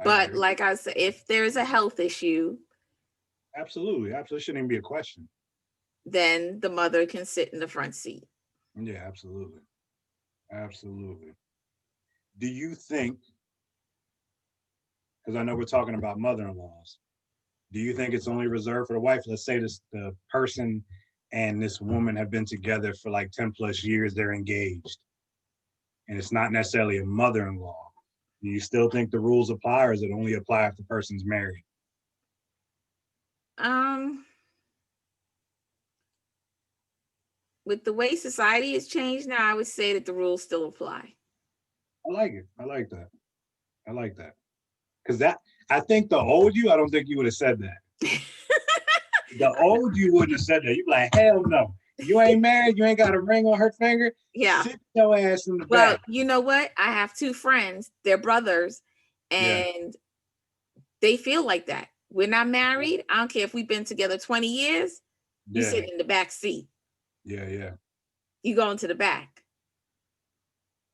But like I said, if there's a health issue, absolutely shouldn't even be a question. Then the mother can sit in the front seat. Yeah, absolutely. Absolutely. Do you think, because I know we're talking about mother-in-laws, do you think it's only reserved for the wife? Let's say the person and this woman have been together for like 10 plus years, they're engaged, and it's not necessarily a mother-in-law. Do you still think the rules apply, or does it only apply if the person's married? Um, with the way society has changed now, I would say that the rules still apply. I like it. I like that. I like that. Because that, I think the old you, I don't think you would have said that. The old you wouldn't have said that. You'd be like, hell no. You ain't married. You ain't got a ring on her finger. Yeah. Sit your ass in the Well, back. you know what? I have two friends, they're brothers, Yeah. and they feel like that. We're not married. I don't care if we've been together 20 years. You Yeah. sit in the back seat. Yeah. Yeah. You go into the back.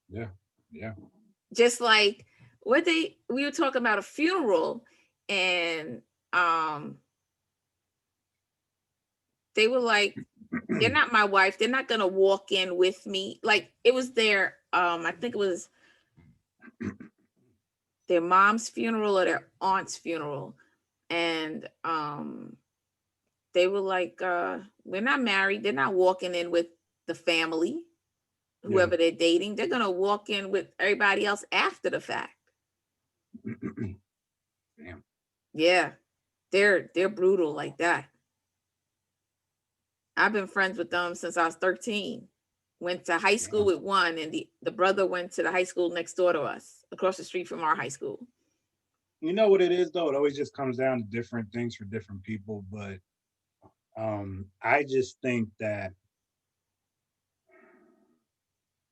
Yeah. Yeah. Just like we were talking about a funeral, and they were like, they're not my wife. They're not gonna walk in with me. Like it was their I think it was their mom's funeral or their aunt's funeral. And they were like, we're not married. They're not walking in with the family, Yeah. whoever they're dating. They're gonna walk in with everybody else after the fact. Damn. Yeah. They're brutal like that. I've been friends with them since I was 13. Went to high school with one, and the brother went to the high school next door to us, across the street from our high school. You know what it is though? It always just comes down to different things for different people. But I just think that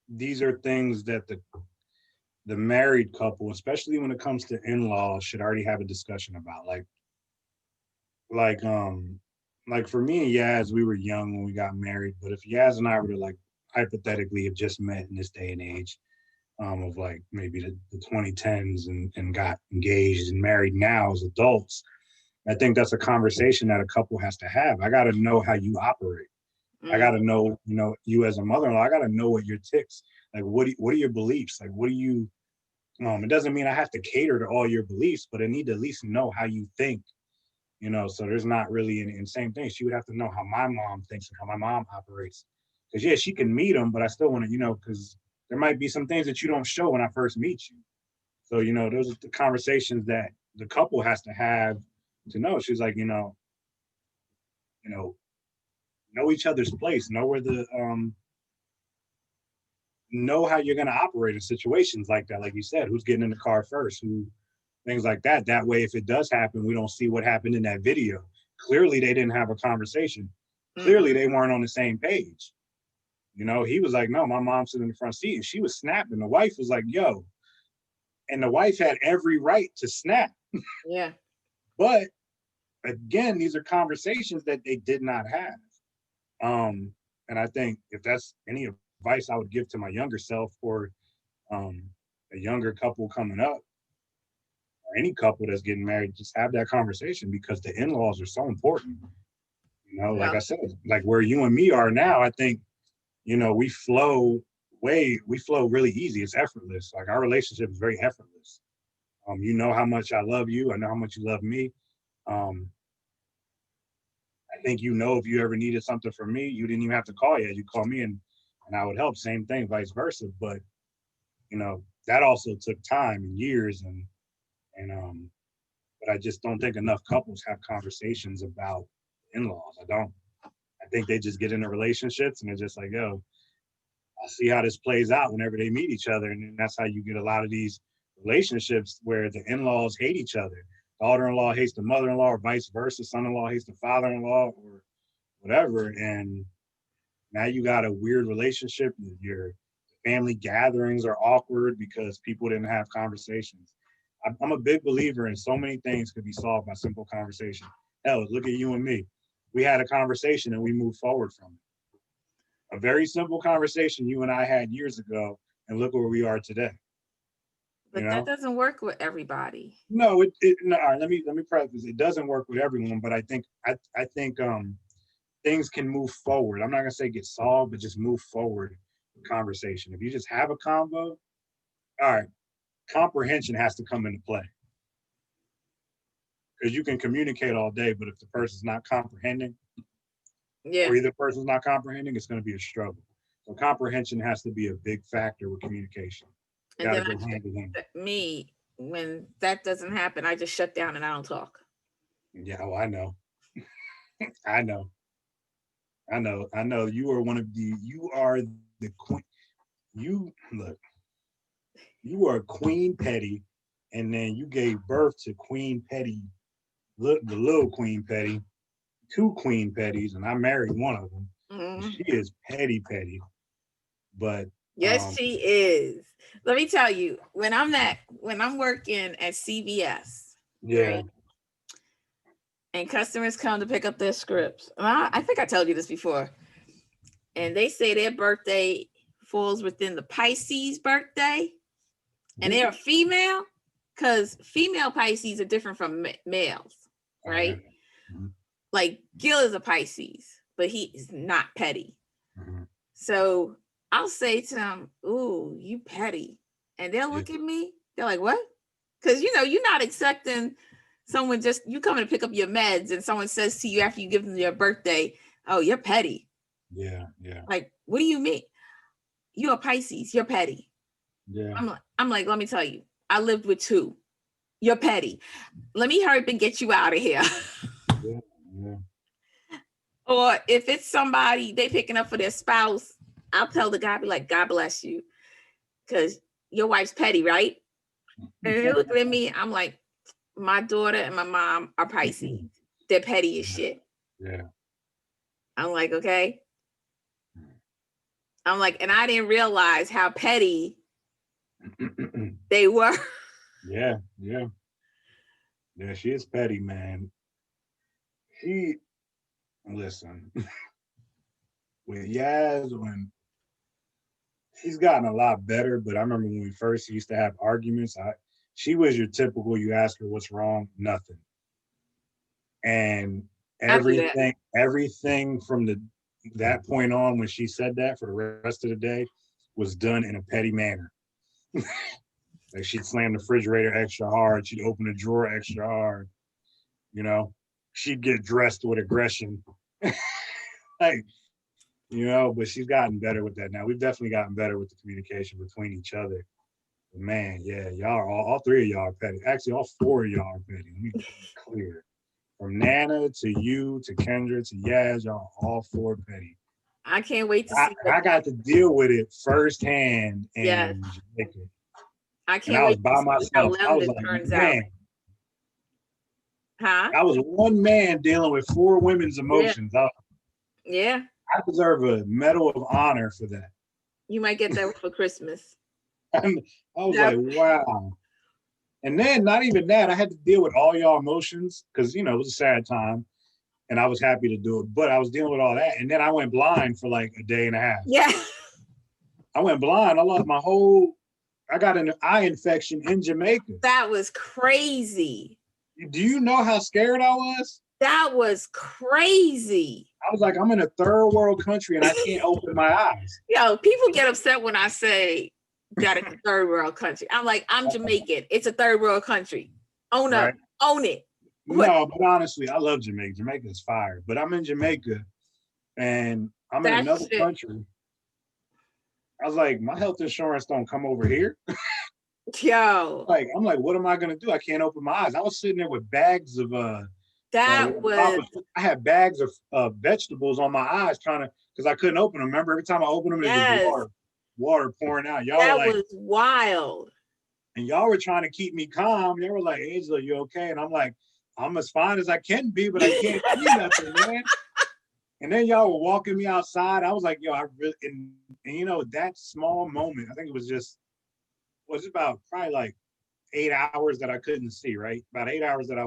these are things that the married couple, especially when it comes to in-laws, should already have a discussion about. Like like for me and Yaz, we were young when we got married, but if Yaz and I were to like hypothetically have just met in this day and age, of like maybe the 2010s and got engaged and married now as adults, I think that's a conversation that a couple has to have. I got to know how you operate. I got to know, you as a mother-in-law, I got to know what your ticks, like, what are your beliefs? Like, what do you, it doesn't mean I have to cater to all your beliefs, but I need to at least know how you think, so there's not really and same thing. She would have to know how my mom thinks and how my mom operates. Because yeah, she can meet them, but I still want to, because there might be some things that you don't show when I first meet you. So, those are the conversations that the couple has to have to know. She's like, know each other's place, know where know how you're gonna operate in situations like that. Like you said, who's getting in the car first, who things like that. That way, if it does happen, we don't see what happened in that video. Clearly, they didn't have a conversation. Clearly, they weren't on the same page. He was like, no, my mom's sitting in the front seat, and she was snapping. The wife was like, yo. And the wife had every right to snap. Yeah. But again, these are conversations that they did not have. And I think if that's any advice I would give to my younger self, or a younger couple coming up, or any couple that's getting married, just have that conversation, because the in-laws are so important. Like I said, like where you and me are now, I think, we flow really easy. It's effortless. Like our relationship is very effortless. You know how much I love you. I know how much you love me. I think, if you ever needed something from me, you didn't even have to call yet. You call me and I would help. Same thing, vice versa. But that also took time and years, and but I just don't think enough couples have conversations about in-laws. I don't. I think they just get into relationships and they're just like, yo, I'll see how this plays out whenever they meet each other. And that's how you get a lot of these relationships where the in-laws hate each other. Daughter-in-law hates the mother-in-law, or vice versa. Son-in-law hates the father-in-law, or whatever. And now you got a weird relationship. Your family gatherings are awkward because people didn't have conversations. I'm a big believer in so many things could be solved by simple conversation. Hell, look at you and me. We had a conversation and we moved forward from it. A very simple conversation you and I had years ago, and look where we are today. But that doesn't work with everybody. No, no. Let me preface. It doesn't work with everyone, but I think things can move forward. I'm not gonna say get solved, but just move forward conversation. If you just have a convo, all right, comprehension has to come into play. Because you can communicate all day, but if the person's not comprehending, Yeah. or either person's not comprehending, it's going to be a struggle. So comprehension has to be a big factor with communication. And Got to then go hand in hand. me, when that doesn't happen, I just shut down and I don't talk. Yeah, oh, I know. I know. I know. I know. You are the queen. You look. You are Queen Petty, and then you gave birth to Queen Petty, the little Queen Petty, two Queen Petties, and I married one of them. Mhm. She is petty, but Yes, she is. Let me tell you, when I'm working at CVS, yeah, right, and customers come to pick up their scripts, and I think I told you this before, and they say their birthday falls within the Pisces birthday, and they're a female, because female Pisces are different from males, right? Mm-hmm. Like Gil is a Pisces, but he is not petty. Mm-hmm. So I'll say to them, "Ooh, you petty," and they'll look at me. They're like, "What?" Because you're not expecting someone just you coming to pick up your meds, and someone says to you after you give them your birthday, "Oh, you're petty." Yeah, yeah. Like, what do you mean? You're a Pisces. You're petty. Yeah. I'm like, let me tell you, I lived with two. You're petty. Let me hurry up and get you out of here. Yeah, yeah. Or if it's somebody they picking up for their spouse, I'll tell the guy, be like, "God bless you," because your wife's petty, right? And they look at me, I'm like, my daughter and my mom are Pisces. They're petty as shit. Yeah. I'm like, okay. I'm like, and I didn't realize how petty they were. Yeah, yeah. Yeah, she is petty, man. Listen, with Yaz, when she's gotten a lot better, but I remember when we first used to have arguments, she was your typical, you ask her what's wrong, nothing. And everything from that point on, when she said that for the rest of the day, was done in a petty manner. Like she'd slam the refrigerator extra hard, she'd open the drawer extra hard, she'd get dressed with aggression. Like, but she's gotten better with that now. We've definitely gotten better with the communication between each other. But man, yeah, y'all are all three of y'all are petty. Actually, all four of y'all are petty. Let me be clear. From Nana to you to Kendra to Yaz, y'all all four petty. I can't wait to see. I got to deal with it firsthand in Jamaica. I can't wait by myself. I was like, turns man. Huh? I was one man dealing with four women's emotions. Yeah. I deserve a Medal of Honor for that. You might get that for Christmas. I was like, wow. And then not even that, I had to deal with all y'all emotions because, it was a sad time and I was happy to do it, but I was dealing with all that. And then I went blind for like a day and a half. Yeah. I went blind. I lost I got an eye infection in Jamaica. That was crazy. Do you know how scared I was? That was crazy. I was like, I'm in a third world country and I can't open my eyes. Yo, people get upset when I say that it's a third world country. I'm like, I'm Jamaican. It's a third world country. Own up. Own it. No, but honestly, I love Jamaica. Jamaica is fire. But I'm in Jamaica and I'm in another country. I was like, my health insurance don't come over here. Yo. I'm like, what am I gonna do? I can't open my eyes. I was sitting there with bags of I had bags of vegetables on my eyes because I couldn't open them. Remember, every time I opened them, there was water pouring out. Y'all that was wild. And y'all were trying to keep me calm. They were like, Angela, you okay? And I'm like, I'm as fine as I can be, but I can't see nothing, man. And then y'all were walking me outside. I was like, yo, I really, and that small moment, I think it was about probably like 8 hours that I couldn't see, right? About 8 hours that I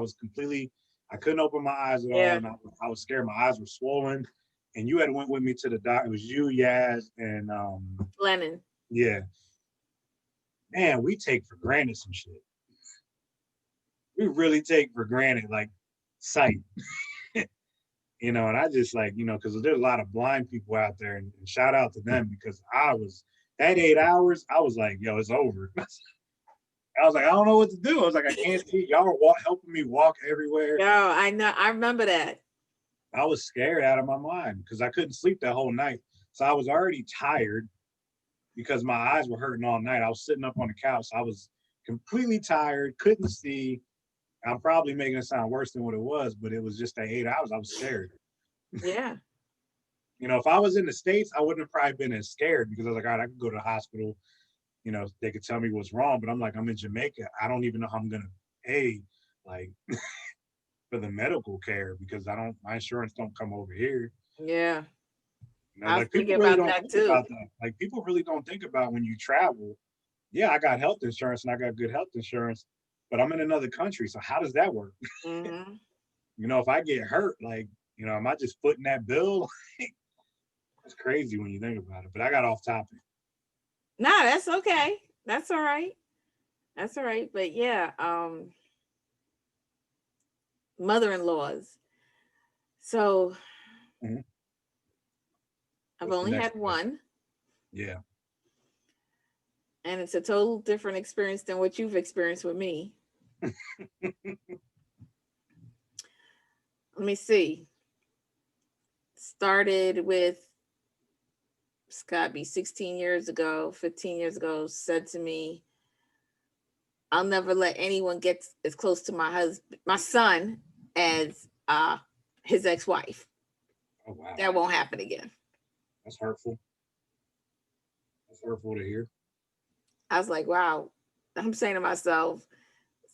couldn't open my eyes at all. And I was scared. My eyes were swollen. And you had went with me to the doctor. It was you, Yaz, and Lennon. Yeah. Man, we take for granted some shit. We really take for granted, like, sight. And I just like, because there's a lot of blind people out there, and shout out to them because that 8 hours, I was like, yo, it's over. I was like, I don't know what to do. I was like, I can't see. Y'all are helping me walk everywhere. Yo, I know. I remember that. I was scared out of my mind because I couldn't sleep that whole night. So I was already tired because my eyes were hurting all night. I was sitting up on the couch. I was completely tired, couldn't see. I'm probably making it sound worse than what it was, but it was just that 8 hours. I was scared. Yeah. If I was in the States, I wouldn't have probably been as scared because I was like, all right, I could go to the hospital. They could tell me what's wrong, but I'm like, I'm in Jamaica. I don't even know how I'm going to pay like for the medical care because my insurance don't come over here. Yeah. I was Like people thinking really about don't that think too. about that. Like people really don't think about when you travel. Yeah, I got health insurance and I got good health insurance, but I'm in another country. So how does that work? Mm-hmm. If I get hurt, like, am I just footing that bill? It's crazy when you think about it, but I got off topic. No, that's okay. That's all right. That's all right. But yeah, mother-in-laws. So Mhm. I've What's the only next had step? one, Yeah. and it's a total different experience than what you've experienced with me. Let me see. Started with, it's got to be 16 years ago, 15 years ago, said to me, I'll never let anyone get as close to my son, as his ex-wife. Oh wow. That won't happen again. That's hurtful. That's hurtful to hear. I was like, wow. I'm saying to myself,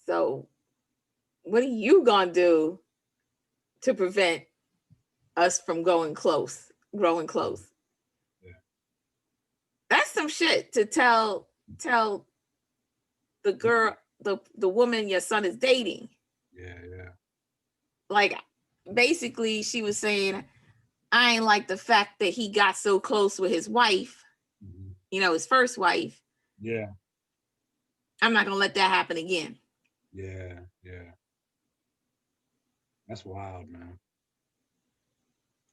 so what are you gonna do to prevent us from growing close? Yeah. That's some shit to tell the girl, the woman your son is dating. Yeah, yeah. Like, basically she was saying, I ain't like the fact that he got so close with his wife, his first wife. Yeah. I'm not gonna let that happen again. Yeah, yeah. That's wild, man.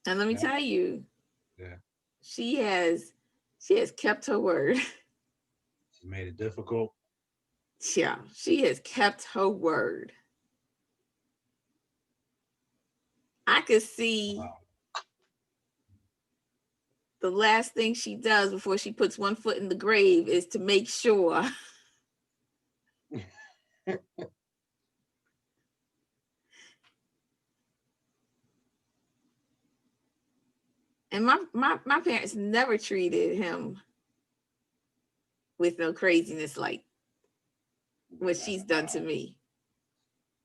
And let me tell you, Yeah. she has kept her word. She made it difficult. Yeah, she has kept her word. I could see the last thing she does before she puts one foot in the grave is to make sure and my parents never treated him with no craziness like what she's done to me.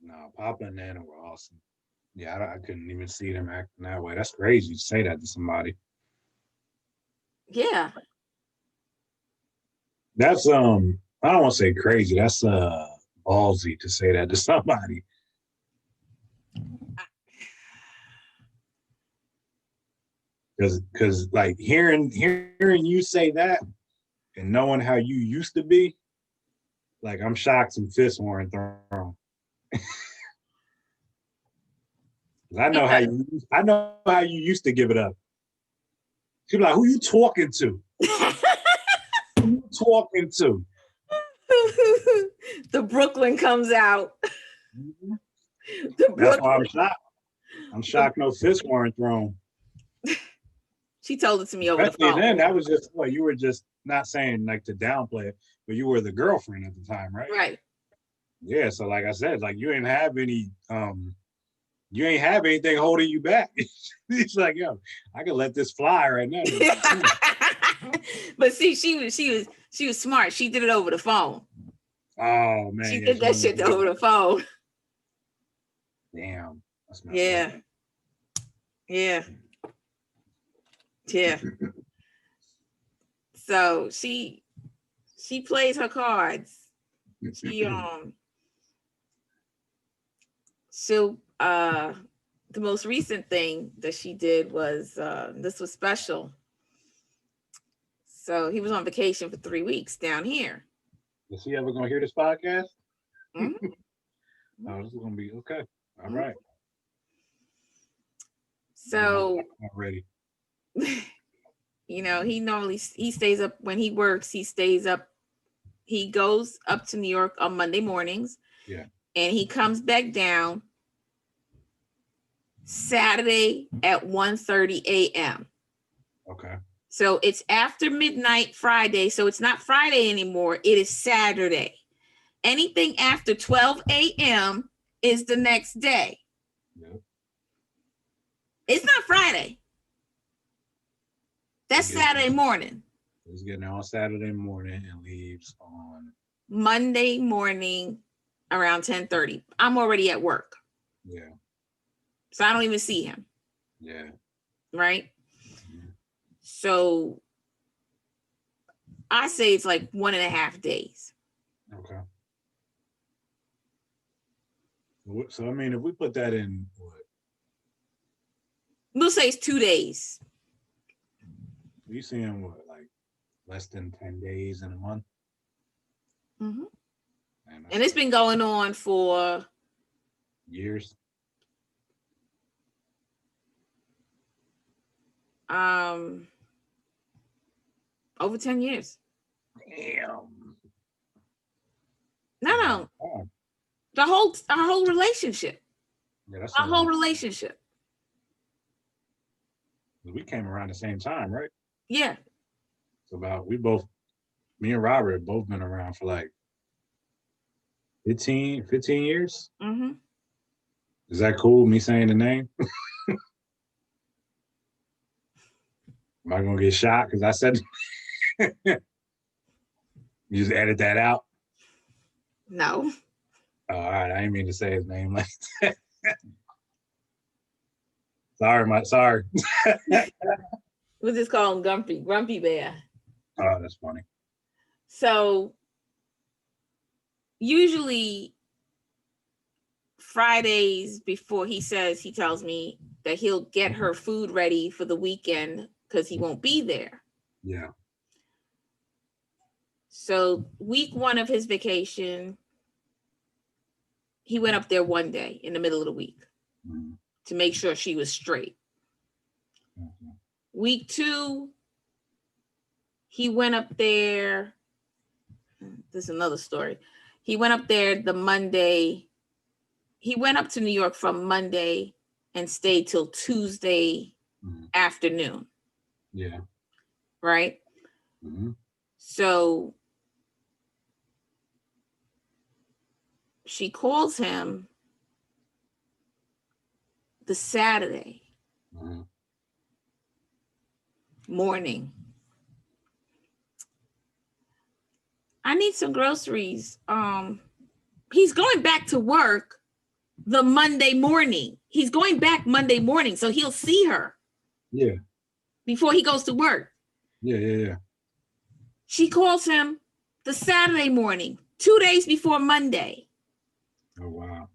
No, Papa and Nana were awesome. Yeah, I couldn't even see them acting that way. That's crazy to say that to somebody. Yeah. That's I don't want to say crazy. That's ballsy to say that to somebody. Because like hearing you say that and knowing how you used to be, like I'm shocked some fists weren't thrown. I know how you used to give it up. She'd be like, "Who you talking to? Who you talking to?" The Brooklyn comes out. That's why I'm shocked. I'm shocked no fists weren't thrown. She told it to me over the Especially phone. then, that was just you were just not saying like to downplay it, but you were the girlfriend at the time, right? Right. Yeah. So like I said, like you ain't have anything holding you back. It's like, yo, I can let this fly right now. But see, she was smart. She did it over the phone. Oh man. She did that shit over the phone. Damn. Yeah. Yeah. Yeah. So she plays her cards. She'll the most recent thing that she did was this was special. So he was on vacation for 3 weeks down here. Is he ever gonna hear this podcast? Mm-hmm. Oh, this is gonna be okay. All right. So, Not ready. you know, he stays up when he works. He stays up. He goes up to New York on Monday mornings. Yeah. And he comes back down Saturday at 1:30 a.m. Okay. So it's after midnight Friday. So it's not Friday anymore. It is Saturday. Anything after 12 a.m. is the next day. Yep. It's not Friday. That's Yeah. Saturday morning. He's getting there on Saturday morning and leaves on. Monday morning around 10:30. I'm already at work. Yeah. So I don't even see him. Yeah. Right? Mhm. So I say it's like 1.5 days. Okay. So I mean, if we put that in what? We'll say it's 2 days. We seeing what, like less than 10 days in a month? Mhm. Man, And it's been going on for years. over 10 years. Damn. No. Oh, Our whole relationship. yeah, that's Our whole relationship. we came around the same time, right? Yeah. So me and Robert have both been around for like 15 years. Mm-hmm. Is that cool, me saying the name? Am I gonna get shot because I said you just edit that out? No. Oh, all right, I didn't mean to say his name like that. Sorry. We'll just call him Grumpy Bear. Oh, that's funny. So usually Fridays before he tells me that he'll get her food ready for the weekend because he won't be there. Yeah. So week 1 of his vacation, he went up there one day in the middle of the week Mhm. to make sure she was straight. Mhm. Week 2, he went up there. This is another story. He went up there the Monday. He went up to New York from Monday and stayed till Tuesday Mhm. afternoon. Yeah. Right? Mm-hmm. So she calls him the Saturday Mm-hmm. morning. I need some groceries. He's going back to work the Monday morning. He's going back Monday morning, so he'll see her. Yeah. Before he goes to work. Yeah. She calls him the Saturday morning, 2 days before Monday. Oh, wow.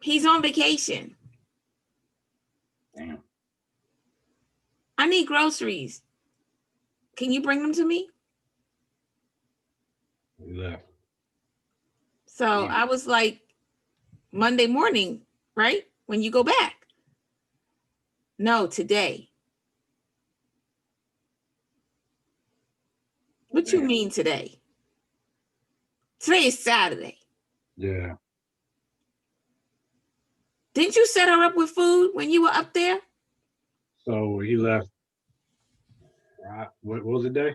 He's on vacation. Damn. I need groceries. Can you bring them to me? We left. So I was like, Monday morning, right? When you go back. No, today. What you mean today? Today is Saturday. Yeah. Didn't you set her up with food when you were up there? So he left. What was the day?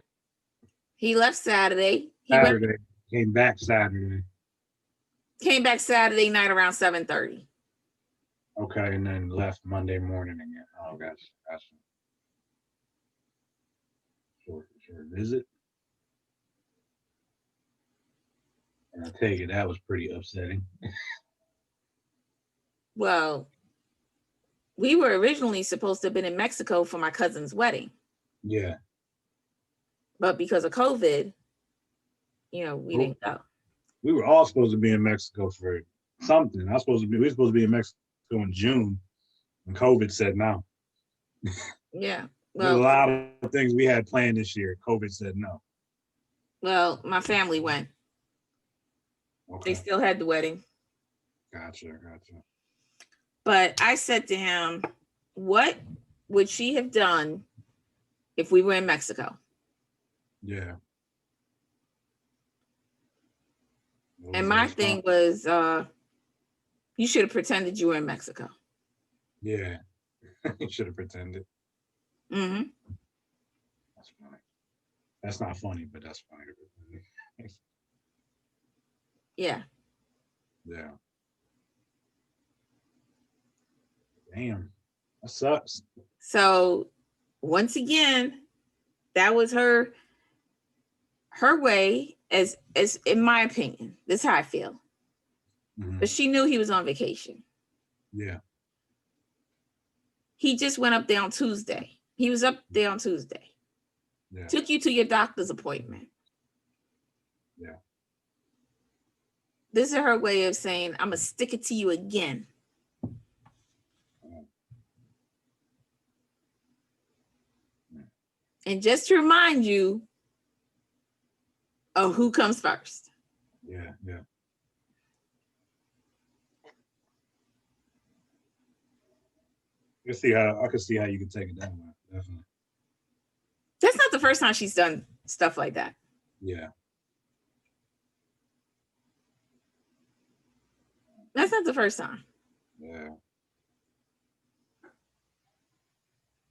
He left Saturday. Saturday. Came back Saturday. Came back Saturday night around 7:30. Okay, and then left Monday morning again. Oh, gotcha. Short visit. And I take it that was pretty upsetting. Well, we were originally supposed to have been in Mexico for my cousin's wedding. Yeah. But because of COVID, we didn't go. We were all supposed to be in Mexico for something. We were supposed to be in Mexico in June, and COVID said no. Yeah. There's a Well, lot of things we had planned this year. COVID said no. well, my family went. Okay. They still had the wedding. Gotcha. But I said to him, what would she have done if we were in Mexico? Yeah. What And was my the thing response? was, you should have pretended you were in Mexico. Yeah. You should have pretended. Hmm. That's funny. That's not funny, but that's funny. Yeah. Yeah. Damn. That sucks. So once again, that was her way, as in my opinion. This is how I feel. Mhm. But she knew he was on vacation. Yeah. He just went up there on Tuesday. He was up there on Tuesday. Yeah. Took you to your doctor's appointment. Yeah. This is her way of saying, I'm gonna stick it to you again. And just to remind you of who comes first. Yeah. Yeah. I can see how you can take it that way. Definitely. That's not the first time she's done stuff like that. Yeah. That's not the first time. Yeah.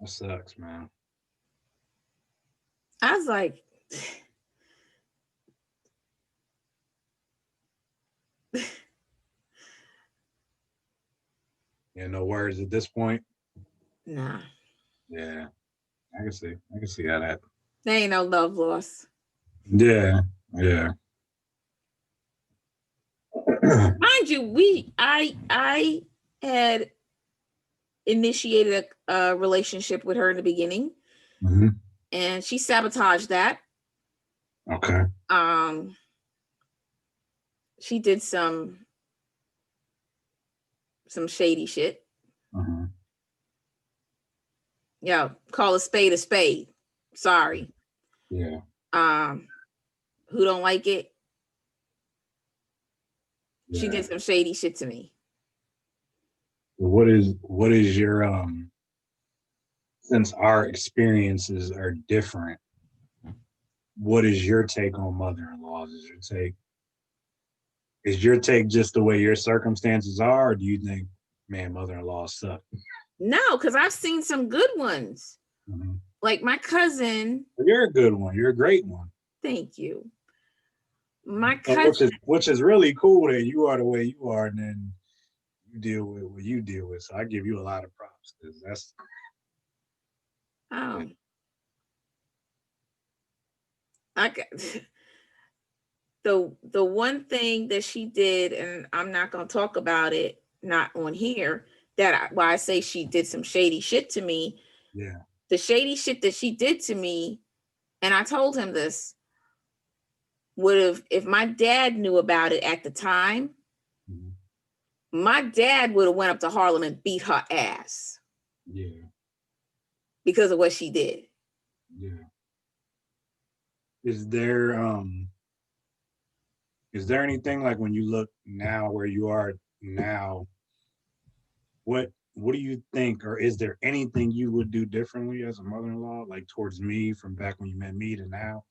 That sucks, man. I was like, Yeah, no words at this point. nah, Yeah. I can see how that. there ain't no love lost. Yeah. Yeah. Mind you, I had initiated a relationship with her in the beginning, Mhm. and she sabotaged that. Okay. She did some shady shit. Mhm. Yo, call a spade a spade. Sorry. Yeah. Who don't like it? She Yeah. did some shady shit to me. What is your since our experiences are different, what is your take on mother-in-laws? Is your take just the way your circumstances are, or do you think, man, mother-in-laws suck? No, because I've seen some good ones. Mhm. Like my cousin. You're a good one. You're a great one. Thank you. My And cousin. which is really cool that you are the way you are, and then you deal with what you deal with. So I give you a lot of props because that's Oh. I got the one thing that she did, and I'm not gonna talk about it, not on here, why I say she did some shady shit to me. yeah. The shady shit that she did to me, and I told him this, would have, if my dad knew about it at the time, Mhm. my dad would have went up to Harlem and beat her ass Yeah. because of what she did. Yeah. Is there anything like when you look now where you are now, what do you think, or is there anything you would do differently as a mother-in-law, like towards me from back when you met me to now?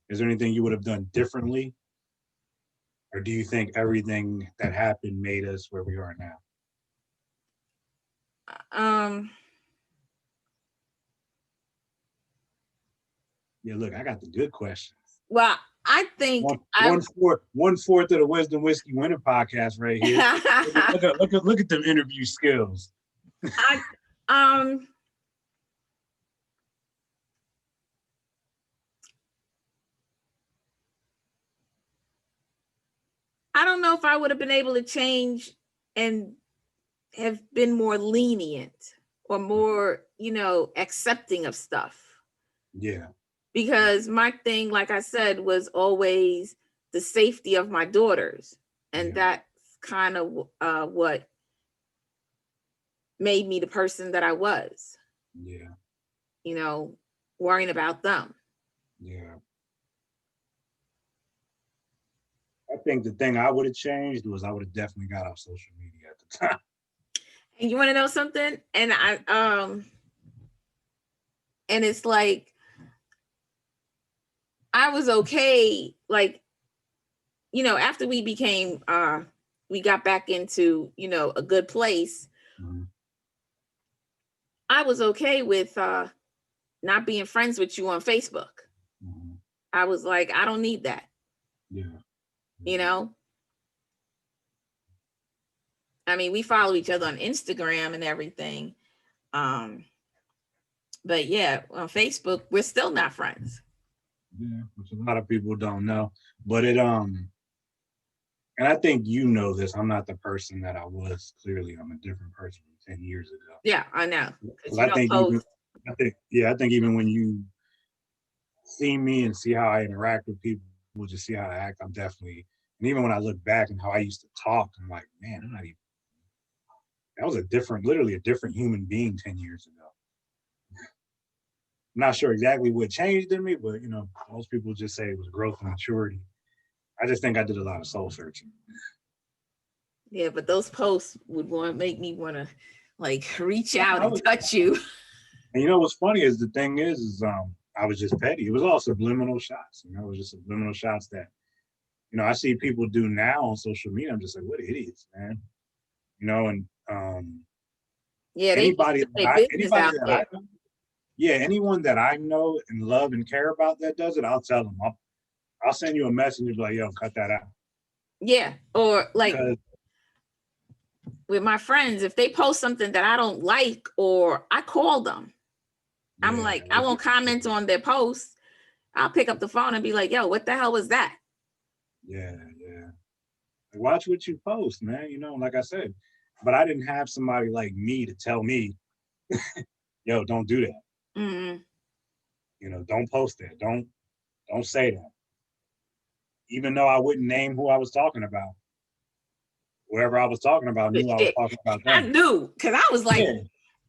Is there anything you would have done differently? Or do you think everything that happened made us where we are now? Yeah, look, I got the good questions. Well, I think One fourth of the Wisdom Whiskey Winter podcast right here. Look at them interview skills. I don't know if I would have been able to change and have been more lenient or more, accepting of stuff. Yeah. Because my thing, like I said, was always the safety of my daughters. And Yeah. that's kind of what made me the person that I was, Yeah. worrying about them. Yeah. I think the thing I would have changed was I would have definitely got off social media at the time. And you want to know something? And and it's like, I was okay, like, after we became, we got back into, a good place. Mhm. I was okay with not being friends with you on Facebook. Mhm. I was like, I don't need that, Yeah. you know? I mean, we follow each other on Instagram and everything. But yeah, on Facebook, we're still not friends. Yeah, which a lot of people don't know. But and I think you know this, I'm not the person that I was. Clearly, I'm a different person from 10 years ago. Yeah, I know. Because 'Cause you don't post. I think even when you see me and see how I interact with people, just see how I act, I'm definitely, and even when I look back and how I used to talk, I'm like, man, I'm not even, that was literally a different human being 10 years ago. I'm not sure exactly what changed in me, but most people just say it was growth and maturity. I just think I did a lot of soul searching. Yeah, but those posts would make me want to like reach out I and was, touch you. and what's funny is the thing is I was just petty. It was all subliminal shots. It was just subliminal shots that I see people do now on social media. I'm just like, what idiots, man. And Yeah, they just anybody put their business anybody out that there. I know, yeah, anyone that I know and love and care about that does it, I'll tell them. I'll send you a message and be like, yo, cut that out. Yeah, or like Because with my friends, if they post something that I don't like, or I call them, I'm yeah, like, I won't comment on their post. I'll pick up the phone and be like, yo, what the hell was that? yeah. Watch what you post, man. Like I said, but I didn't have somebody like me to tell me, yo, don't do that. Mm-hmm. Don't post that. Don't say that. Even though I wouldn't name who I was talking about. Whoever I was talking about But knew I was shit, talking about I them. knew, because I was like, Yeah.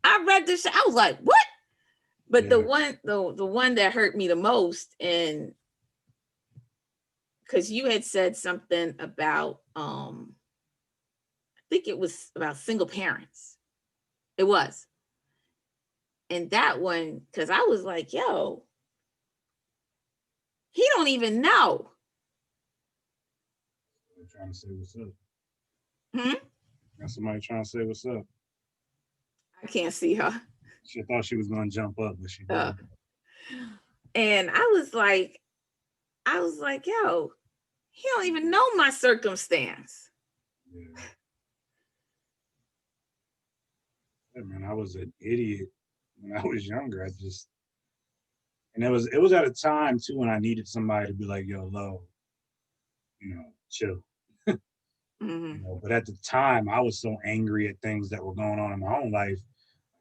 I read this shit, I was like, what? But the Yeah. one that hurt me the most, and because you had said something about I think it was about single parents. It was. And that one, because I was like, yo, he don't even know. They're trying to say what's up. Hmm? Got somebody trying to say what's up. I can't see her. She thought she was gonna jump up, but she didn't. And I was like, yo, he don't even know my circumstance. Yeah. Yeah, man, I was an idiot when I was younger. And it was at a time too when I needed somebody to be like, yo, Lo, chill. Mm-hmm. But at the time I was so angry at things that were going on in my own life.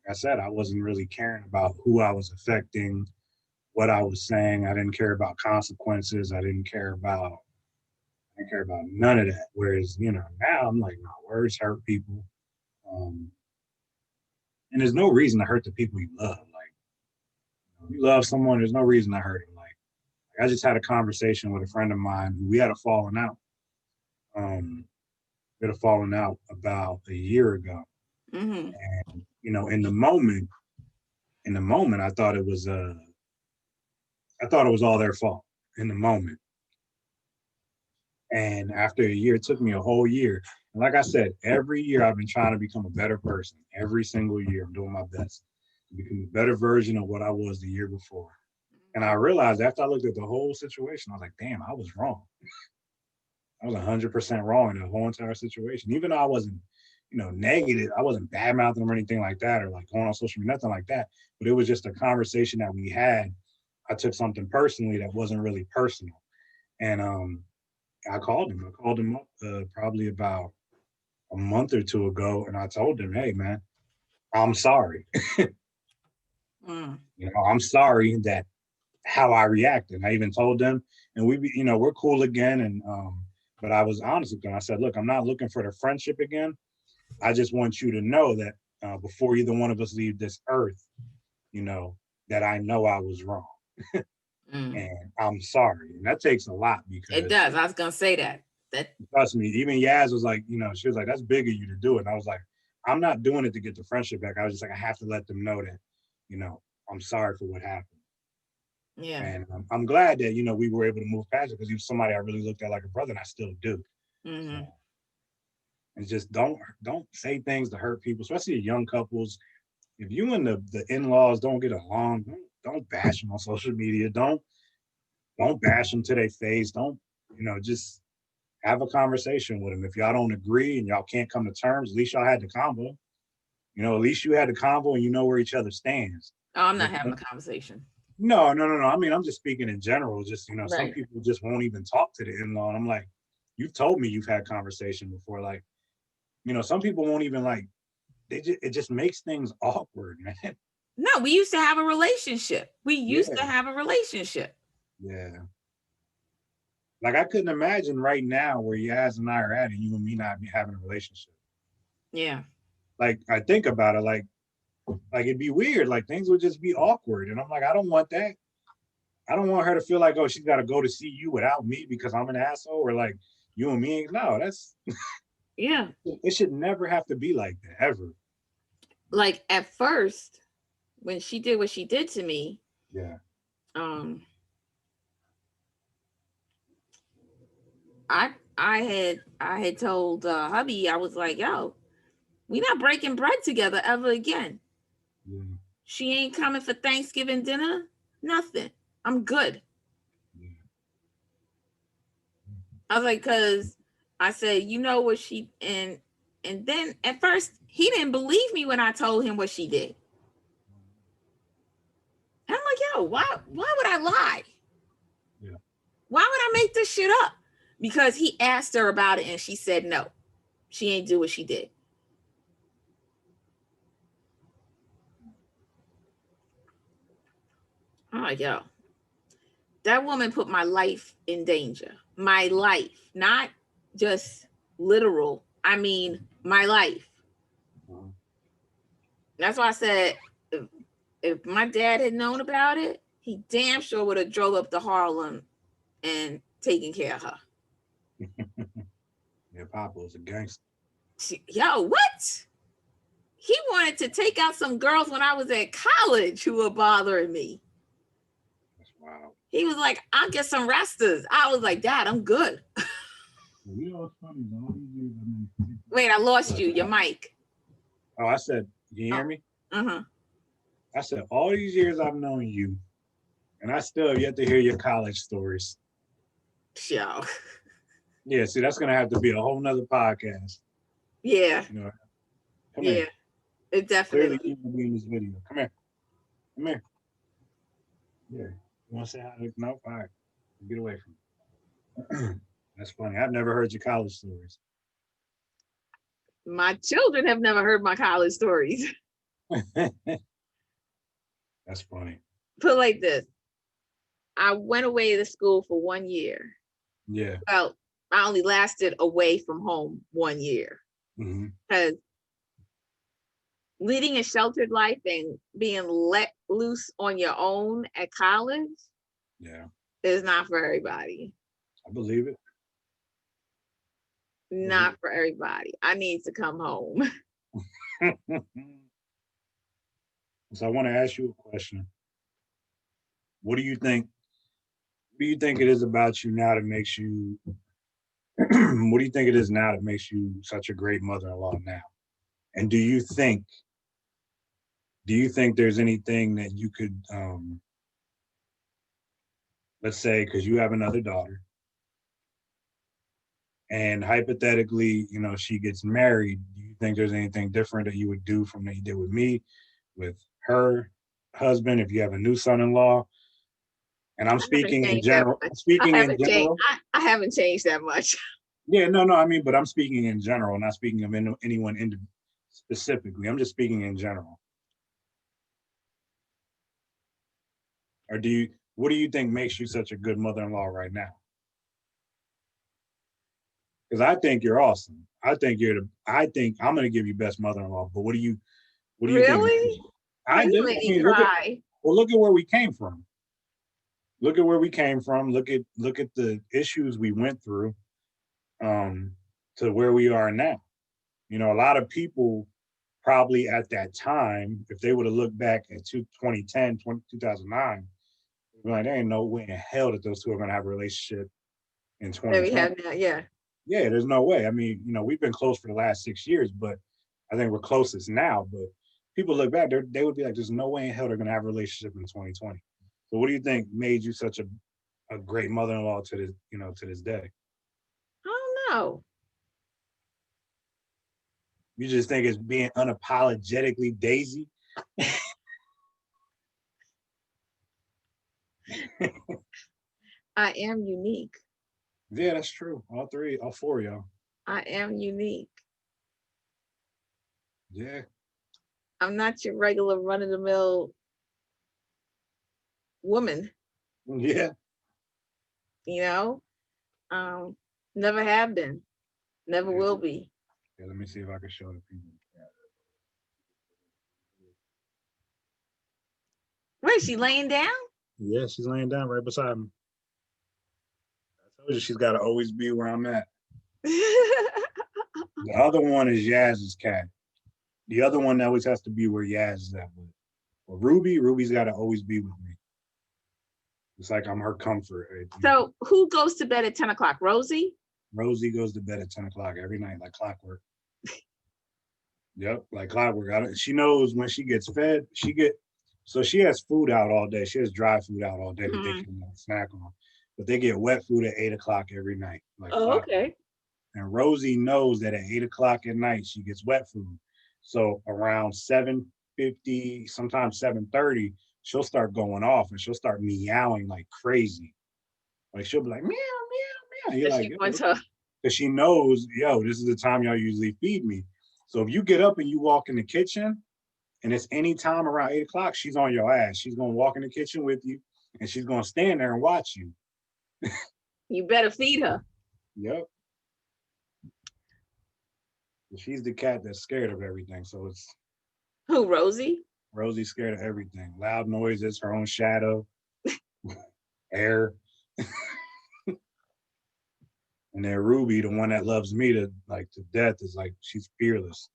Like I said, I wasn't really caring about who I was affecting, what I was saying. I didn't care about consequences. I didn't care about none of that. Whereas, now I'm like, no, words hurt people. And there's no reason to hurt the people you love. Like, you love someone, there's no reason to hurt him. Like I just had a conversation with a friend of mine who we had a falling out. We had a falling out about a year ago. Mm-hmm. And, in the moment, I thought it was all their fault in the moment. And after a year, it took me a whole year. And like I said, every year I've been trying to become a better person. Every single year, I'm doing my best to become a better version of what I was the year before. And I realized after I looked at the whole situation, I was like, damn, I was wrong. I was 100% wrong in the whole entire situation. Even though I wasn't, negative, I wasn't bad mouthing them or anything like that, or like going on social media, nothing like that. But it was just a conversation that we had. I took something personally that wasn't really personal. And I called him. I called him up probably about a month or two ago, and I told him, "Hey, man, I'm sorry. I'm sorry that how I reacted." I even told them, and we're cool again. And but I was honest with them. I said, "Look, I'm not looking for the friendship again. I just want you to know that before either one of us leave this earth, that I know I was wrong, and I'm sorry." And that takes a lot because It does. I was gonna say that. Trust me, even Yaz was like, she was like, "That's big of you to do it." And I was like, I'm not doing it to get the friendship back. I was just like, I have to let them know that, I'm sorry for what happened. Yeah. And I'm glad that, we were able to move past it because he was somebody I really looked at like a brother, and I still do. Hmm. So, and just don't say things to hurt people, especially young couples. If you and the in-laws don't get along, don't bash them on social media. Don't bash them to their face. Don't, just have a conversation with them. If y'all don't agree and y'all can't come to terms, at least y'all had the convo. At least you had the convo and you know where each other stands. Oh, I'm not But having a conversation. no. I mean, I'm just speaking in general. Just, some Right. people just won't even talk to the in-law. And I'm like, you've told me you've had conversation before. Like, some people won't even like, it just makes things awkward, man. No, we used to have a relationship. We used to Yeah. have a relationship. Yeah. Like, I couldn't imagine right now where Yaz and I are at and you and me not be having a relationship. Yeah. Like, I think about it, like it'd be weird. Like, things would just be awkward. And I'm like, I don't want that. I don't want her to feel like, oh, she's got to go to see you without me because I'm an asshole, or like you and me. No, Yeah. it should never have to be like that, ever. Like at first, when she did what she did to me, Yeah. I had told hubby, I was like, yo, we not breaking bread together ever again. Yeah. She ain't coming for Thanksgiving dinner, nothing. I'm good. Yeah. I was like, cause I said, you know what she, and then at first he didn't believe me when I told him what she did. And I'm like, yo, why would I lie? Yeah. Why would I make this shit up? Because he asked her about it and she said no. She ain't do what she did. I'm like, yo, that woman put my life in danger. My life, not just literal. I mean, my life. Uh-huh. That's why I said, if my dad had known about it, he damn sure would have drove up to Harlem and taken care of her. Yeah, Papa was a gangster. Yo, what? He wanted to take out some girls when I was at college who were bothering me. That's wild. He was like, I'll get some Rastas. I was like, Dad, I'm good. You know what's funny? All these years, Wait, I lost you. Your mic. Oh, I said, you hear me? Uh-huh. I said, all these years I've known you, and I still have yet to hear your college stories. Yo. Yeah, see, that's gonna have to be a whole nother podcast. Yeah. Come Yeah. here. It Clearly, definitely. you will be in this video. Come here. Yeah. You want to say hi? No, all right. Get away from me. That's funny. I've never heard your college stories. My children have never heard my college stories. That's funny. Put like this. I went away to school for 1 year. Yeah. Well, I only lasted away from home 1 year. Because leading a sheltered life and being let loose on your own at college, yeah, is not for everybody. I believe it. Not for everybody. I need to come home. So I want to ask you a question. What do you think? What do you think it is about you now that makes you? What do you think it is now that makes you such a great mother-in-law now? And do you think there's anything that you could, let's say, because you have another daughter, and hypothetically, she gets married, do you think there's anything different that you would do from that you did with me, with her husband, if you have a new son-in-law? And I'm speaking in general. I haven't changed that much. Yeah, no, I mean, but I'm speaking in general, not speaking of anyone specifically. I'm just speaking in general. Or what do you think makes you such a good mother-in-law right now? Because I think you're awesome. I think I'm gonna give you best mother-in-law. But what do you Really? think? I do. Make me cry. Look at where we came from. Look at where we came from. Look at the issues we went through, to where we are now. A lot of people probably at that time, if they would have looked back at 2010, 2009, they'd be like, there ain't no way in hell that those two are going to have a relationship in That we 2020. have now, yeah. Yeah, there's no way. I mean, we've been close for the last 6 years, but I think we're closest now. But people look back, they would be like, there's no way in hell they're going to have a relationship in 2020. So what do you think made you such a great mother-in-law to this, to this day? I don't know. You just think it's being unapologetically Daisy? I am unique. Yeah, that's true. All four of y'all. I am unique. Yeah. I'm not your regular run-of-the-mill woman, Yeah. Never have been, never Yeah. will be. Yeah, let me see if I can show the people. Wait, she laying down? Yeah, she's laying down right beside me. I told you she's got to always be where I'm at. The other one is Yaz's cat. The other one always has to be where Yaz is at. But Ruby's got to always be with me. It's like I'm her comfort. Right? So who goes to bed at 10 o'clock? Rosie? Rosie goes to bed at 10 o'clock every night, like clockwork. Yep, like clockwork. She knows when she gets fed, so she has food out all day. She has dry food out all day that they can snack on. But they get wet food at 8 o'clock every night. Like clockwork. Okay. And Rosie knows that at 8 o'clock at night, she gets wet food. So around 7:50, sometimes 7:30, she'll start going off and she'll start meowing like crazy. Like she'll be like, meow, meow, meow. You're like, because she knows, this is the time y'all usually feed me. So if you get up and you walk in the kitchen and it's any time around 8 o'clock, she's on your ass. She's going to walk in the kitchen with you and she's going to stand there and watch you. You better feed her. Yep. She's the cat that's scared of everything. So it's Who, Rosie? Rosie's scared of everything. Loud noises, her own shadow, air. And then Ruby, the one that loves me to death, is like, she's fearless.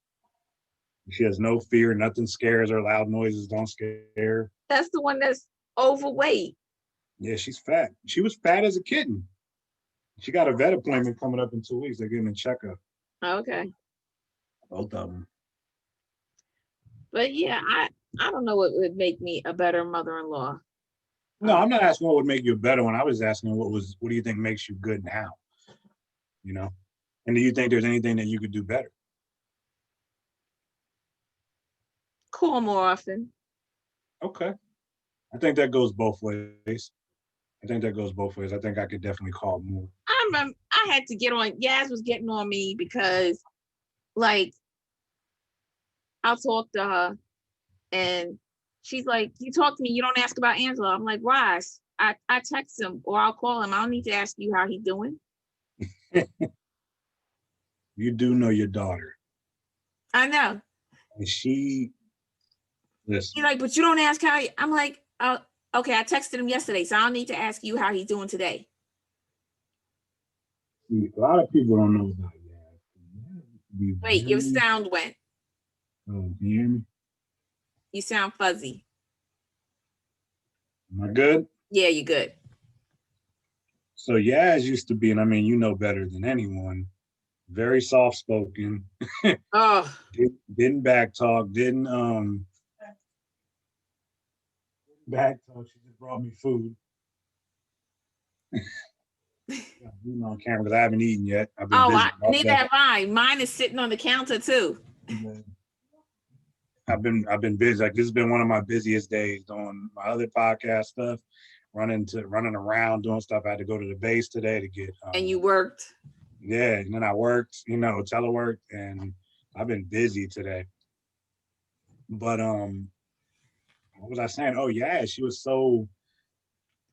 She has no fear. Nothing scares her. Loud noises don't scare her. That's the one that's overweight. Yeah, she's fat. She was fat as a kitten. She got a vet appointment coming up in 2 weeks. They're getting a checkup. Okay. Both of them. But yeah, I don't know what would make me a better mother-in-law. No, I'm not asking what would make you a better one. I was asking what do you think makes you good now? And do you think there's anything that you could do better? Call more often. Okay. I think that goes both ways. I think I could definitely call more. I had to get on. Yaz was getting on me because, like, I'll talk to her and she's like, you talk to me, you don't ask about Angela. I'm like, why? I text him or I'll call him. I don't need to ask you how he's doing. You do know your daughter. I know. And she, listen. He's like, but you don't ask how I'm like, okay, I texted him yesterday, so I don't need to ask you how he's doing today. A lot of people don't know about Yaz. Wait, your sound went. Oh, can you hear me? You sound fuzzy. Am I good? Yeah, you're good. So Yaz used to be, and I mean, you know better than anyone, very soft-spoken. Oh. Didn't backtalk, didn't backtalk. She just brought me food. Eating on camera because I haven't eaten yet. I've been busy. Neither have I. Mine is sitting on the counter too. I've been busy. Like this has been one of my busiest days doing my other podcast stuff, running around doing stuff. I had to go to the base today to get. And you worked. Yeah, and then I worked, teleworked, and I've been busy today. But what was I saying? Oh yeah, she was so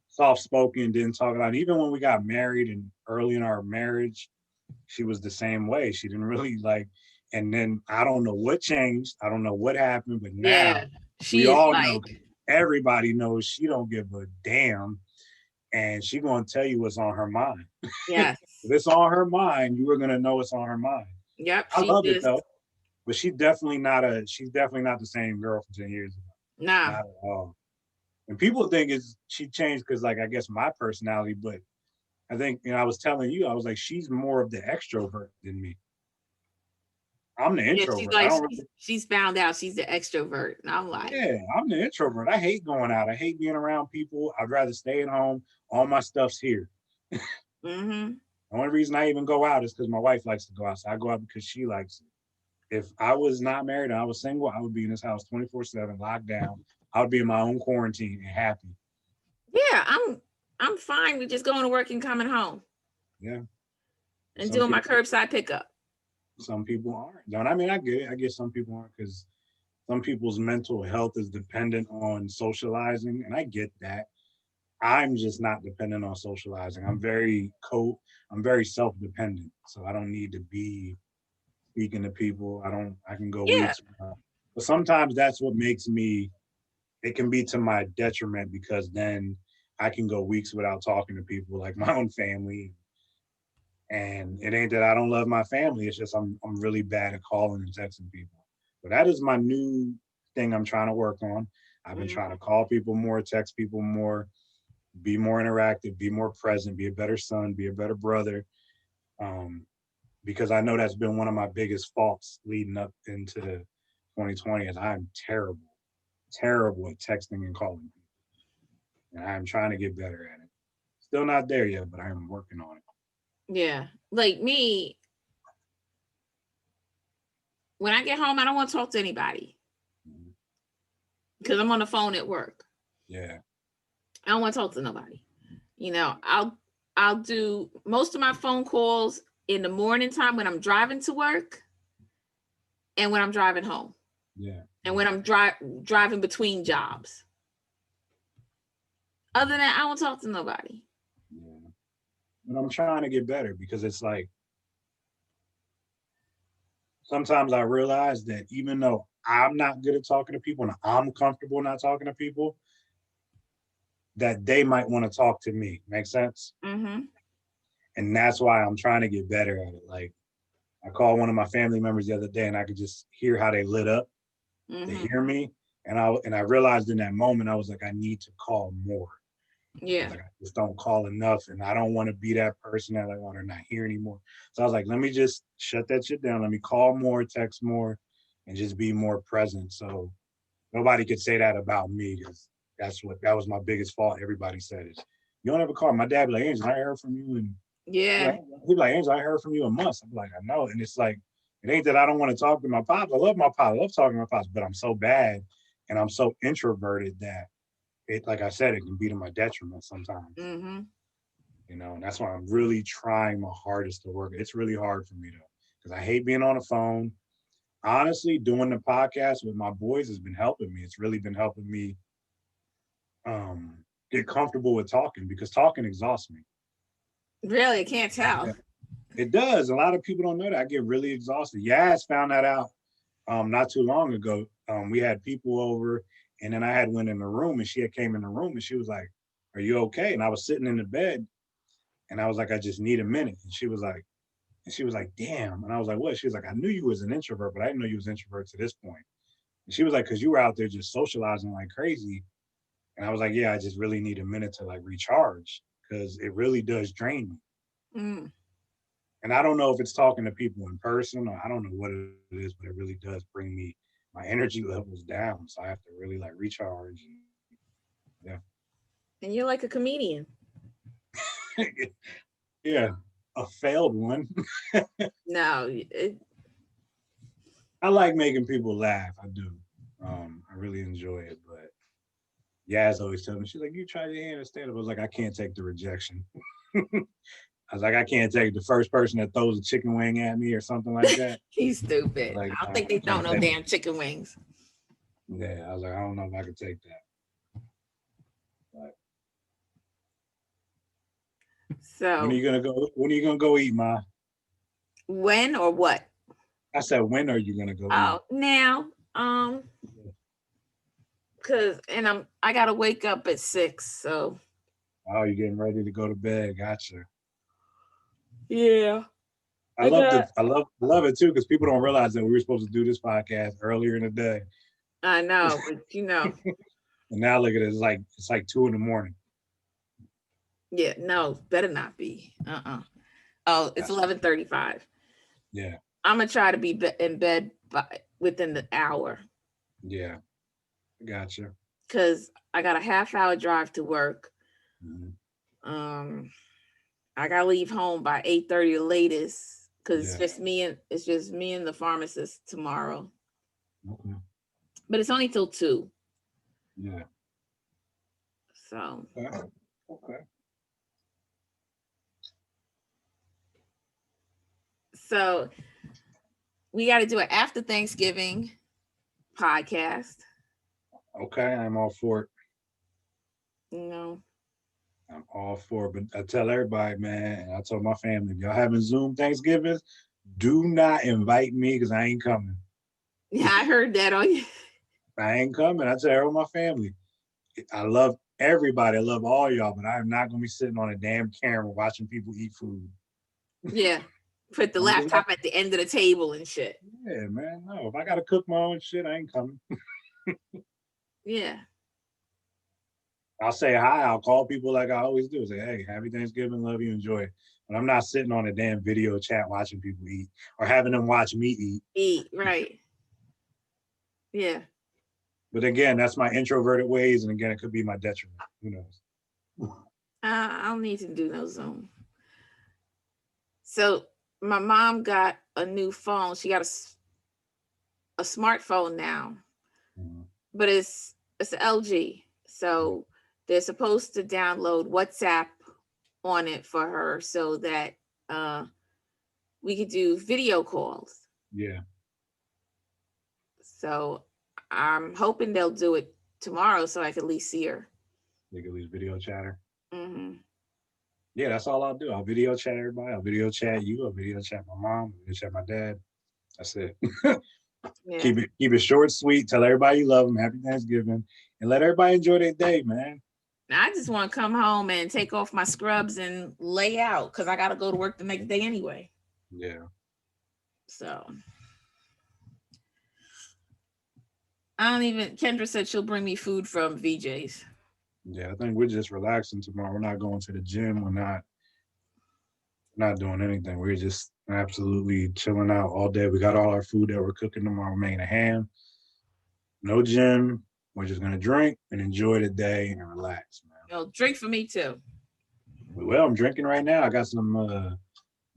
soft-spoken, didn't talk about it. Even when we got married and early in our marriage, she was the same way. She didn't really like. And then I don't know what changed. I don't know what happened, but now we all know. Everybody knows she don't give a damn, and she gonna tell you what's on her mind. Yes. If it's on her mind, you are gonna know it's on her mind. Yep. I love it though. But she's definitely not the same girl from 10 years ago. Nah. Not at all. And people think she changed because, like, I guess my personality, but I think, I was telling you, I was like, she's more of the extrovert than me. I'm the Yeah, she's introvert. I like, don't really, she's found out she's the extrovert. And I'm like, yeah, I'm the introvert. I hate going out. I hate being around people. I'd rather stay at home. All my stuff's here. mm-hmm. The only reason I even go out is because my wife likes to go out. So I go out because she likes it. If I was not married and I was single, I would be in this house 24/7, locked down. I would be in my own quarantine and happy. Yeah, I'm fine with just going to work and coming home. Yeah. And Some doing my people- curbside pickup. Some people aren't. Don't I mean I get it. I get some people aren't because some people's mental health is dependent on socializing, and I get that. I'm just not dependent on socializing. I'm very self-dependent. So I don't need to be speaking to people. I can go Yeah. weeks without. But sometimes that's what makes me, it can be to my detriment because then I can go weeks without talking to people like my own family. And it ain't that I don't love my family. It's just I'm really bad at calling and texting people. But that is my new thing I'm trying to work on. I've been trying to call people more, text people more, be more interactive, be more present, be a better son, be a better brother. Because I know that's been one of my biggest faults leading up into 2020 is I'm terrible at texting and calling people. And I'm trying to get better at it. Still not there yet, but I am working on it. Yeah. Like me, when I get home, I don't want to talk to anybody because I'm on the phone at work. Yeah. I don't want to talk to nobody. I'll do most of my phone calls in the morning time when I'm driving to work and when I'm driving home. Yeah. And when I'm driving between jobs. Other than that, I won't talk to nobody. Yeah. But I'm trying to get better because it's like sometimes I realize that even though I'm not good at talking to people and I'm comfortable not talking to people, that they might want to talk to me. Make sense? Mm-hmm. And that's why I'm trying to get better at it. Like I called one of my family members the other day and I could just hear how they lit up. Mm-hmm. They hear me. And I realized in that moment, I was like, I need to call more. Yeah. Like I just don't call enough. And I don't want to be that person that like, oh, they're not here anymore. So I was like, let me just shut that shit down. Let me call more, text more, and just be more present. So nobody could say that about me because that was my biggest fault. Everybody said is you don't ever call. My dad be like, Angel, I heard from you. And Yeah. he'd be like, Angel, I heard from you in months. I'm like, I know. And it's like, it ain't that I don't want to talk to my pops. I love my pops. I love talking to my pops, but I'm so bad and I'm so introverted that it, like I said, it can be to my detriment sometimes. Mm-hmm. And that's why I'm really trying my hardest to work. It's really hard for me though, because I hate being on the phone. Honestly, doing the podcast with my boys has been helping me. It's really been helping me get comfortable with talking because talking exhausts me. Really, I can't tell. Yeah. It does. A lot of people don't know that. I get really exhausted. Yaz found that out not too long ago. We had people over and then I had went in the room and she had came in the room and she was like, are you okay? And I was sitting in the bed and I was like, I just need a minute. And she was like, damn. And I was like, what? She was like, I knew you was an introvert, but I didn't know you was an introvert to this point. And she was like, because you were out there just socializing like crazy. And I was like, yeah, I just really need a minute to like recharge because it really does drain me. Mm. And I don't know if it's talking to people in person or I don't know what it is, but it really does bring me my energy levels down. So I have to really like recharge. Yeah. And you're like a comedian. Yeah. A failed one. No, I like making people laugh. I do. I really enjoy it. But Yaz always tells me, she's like, you try your hand at stand up. I was like, I can't take the rejection. I was like, I can't take the first person that throws a chicken wing at me or something like that. he's stupid. Like, I don't think they throw no damn chicken wings. Yeah, I was like, I don't know if I could take that. But So when are you gonna go eat, Ma? when or what? I said, when are you gonna go Oh, now, cause I gotta wake up at 6. So eat? Oh, you're getting ready to go to bed. Gotcha. yeah. I love it too, because people don't realize that we were supposed to do this podcast earlier in the day. I know, but And now look at it, it's like 2 a.m. yeah, no, better not be. Oh, it's 11:35. Yeah. I'm gonna try to be in bed within the hour. Yeah. Gotcha. Because I got a half-hour drive to work. Mm-hmm. I gotta leave home by 8:30 the latest, because Yeah. it's just me and the pharmacist tomorrow. Okay. But it's only till 2. Yeah. So Okay. So we got to do an after Thanksgiving podcast. Okay, I'm all for it. I'm all for it. But I tell everybody, man, and I told my family, if y'all having Zoom Thanksgivings, do not invite me because I ain't coming. Yeah, I heard that on you. I ain't coming. I tell everyone my family. I love everybody. I love all y'all, but I am not going to be sitting on a damn camera watching people eat food. Yeah. Put the laptop at the end of the table and shit. Yeah, man. No, if I got to cook my own shit, I ain't coming. Yeah. I'll say hi. I'll call people like I always do. Say, hey, happy Thanksgiving. Love you. Enjoy it. But I'm not sitting on a damn video chat watching people eat or having them watch me eat. Eat, right. Yeah. But again, that's my introverted ways. And again, it could be my detriment. Who knows? I don't need to do no Zoom. So my mom got a new phone. She got a smartphone now, but it's an LG. So they're supposed to download WhatsApp on it for her so that we could do video calls. Yeah. So I'm hoping they'll do it tomorrow so I can at least see her. They can at least video chatter. Mm-hmm. Yeah, that's all I'll do. I'll video chat everybody. I'll video chat you. I'll video chat my mom. I'll video chat my dad. That's it. Yeah. Keep it short, sweet. Tell everybody you love them. Happy Thanksgiving, and let everybody enjoy their day, man. I just want to come home and take off my scrubs and lay out because I got to go to work the next day anyway. Yeah. So Kendra said she'll bring me food from VJ's. Yeah, I think we're just relaxing tomorrow. We're not going to the gym. We're not doing anything. We're just absolutely chilling out all day. We got all our food that we're cooking tomorrow. We're making a ham. No gym. We're just gonna drink and enjoy the day and relax, man. Drink for me too. Well, I'm drinking right now. I got some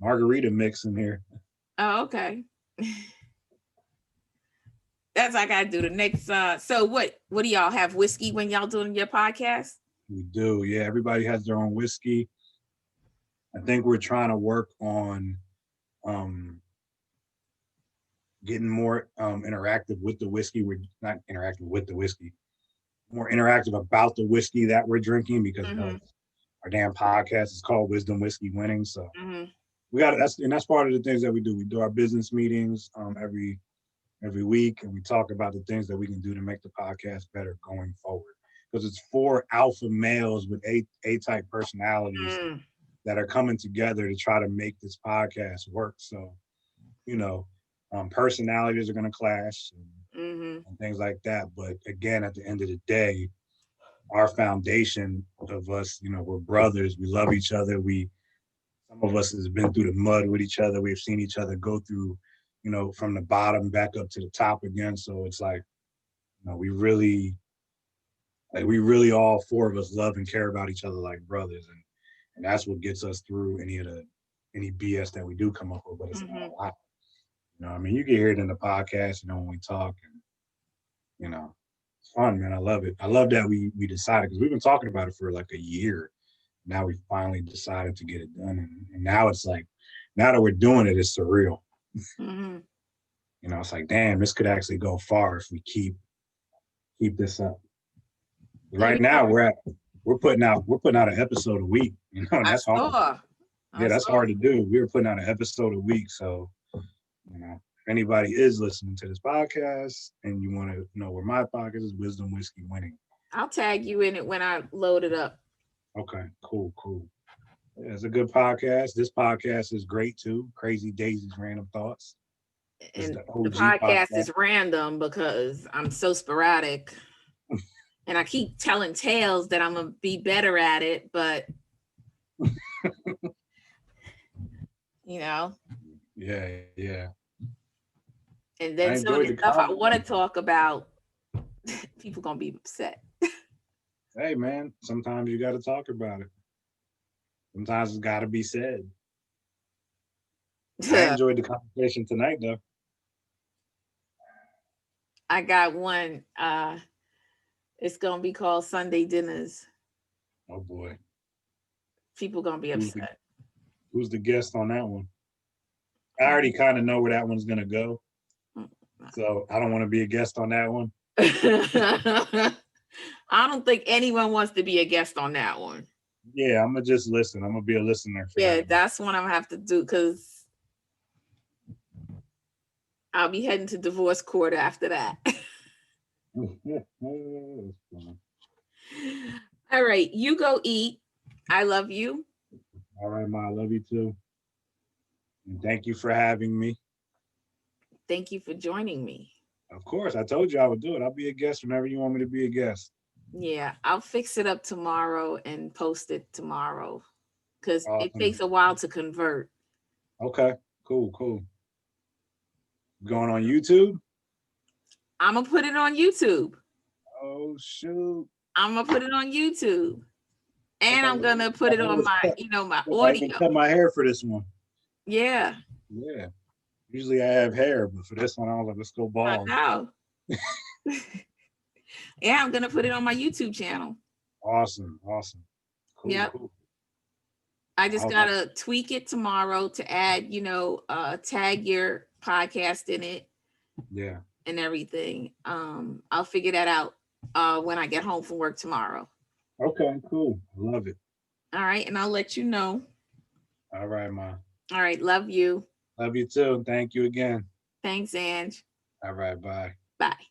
margarita mix in here. Oh, okay. That's what I gotta do the next. So what do y'all have, whiskey when y'all doing your podcast? We do, yeah. Everybody has their own whiskey. I think we're trying to work on getting more interactive with the whiskey. We're not interactive with the whiskey, more interactive about the whiskey that we're drinking because our damn podcast is called Wisdom Whiskey Winning. So we got that's part of the things that we do. We do our business meetings every week, and we talk about the things that we can do to make the podcast better going forward. Because it's 4 alpha males with A-type personalities that are coming together to try to make this podcast work. So, personalities are going to clash and things like that. But again, at the end of the day, our foundation of us, we're brothers. We love each other. Some of us has been through the mud with each other. We've seen each other go through, from the bottom back up to the top again. So it's like, we really all 4 of us love and care about each other like brothers. And that's what gets us through any BS that we do come up with, but it's not a lot. You can hear it in the podcast, when we talk, and it's fun, man. I love it. I love that we decided, because we've been talking about it for like a year. Now we finally decided to get it done, and now it's like, now that we're doing it, it's surreal. It's like, damn, this could actually go far if we keep this up. Right now, we're putting out an episode a week. That's hard. Yeah, that's hard to do. We were putting out an episode a week, so. If anybody is listening to this podcast and you want to know where my podcast is, Wisdom Whiskey Winning. I'll tag you in it when I load it up. Okay, cool. It's a good podcast. This podcast is great too. Crazy Daisy's Random Thoughts. It's And the the OG podcast podcast. is random because I'm so sporadic. And I keep telling tales that I'm gonna be better at it, but you know, Yeah, yeah. and I then some of enjoyed the the stuff I comment. want to talk about, people gonna be upset. Hey man, sometimes you got to talk about it. Sometimes it's got to be said. I enjoyed the conversation tonight though. I got one. It's gonna be called Sunday Dinners. Oh boy, People gonna be who's the, upset. who's the guest on that one? I already kind of know where that one's gonna go, so I don't want to be a guest on that one. I don't think anyone wants to be a guest on that one. Yeah, I'm gonna just listen. I'm gonna be a listener for Yeah, that one. that's what I'm gonna have to do because I'll be heading to divorce court after that. That's fine. All right, you go eat. I love you. All right, Ma, I love you too. And thank you for having me. Thank you for joining me. Of course, I told you I would do it. I'll be a guest whenever you want me to be a guest. Yeah, I'll fix it up tomorrow and post it tomorrow because it Awesome. takes a while to convert. Okay, cool, cool. Going on YouTube? I'm gonna put it on YouTube. Oh shoot. I'm gonna put it on YouTube. And I'm Okay. gonna put it on my, my I can audio. cut my hair for this one. Yeah, Yeah. Usually I have hair, but for this one, I was like, let's go I bald. know. Yeah, I'm gonna put it on my YouTube channel. Awesome, awesome. Cool, Yep. cool. I just Okay. gotta tweak it tomorrow to add, tag your podcast in it Yeah. and everything. I'll figure that out when I get home from work tomorrow. Okay, cool. I love it. All right, and I'll let you know. All right, Ma. All right, love you. Love you too. Thank you again. Thanks, Ange. All right, bye. Bye.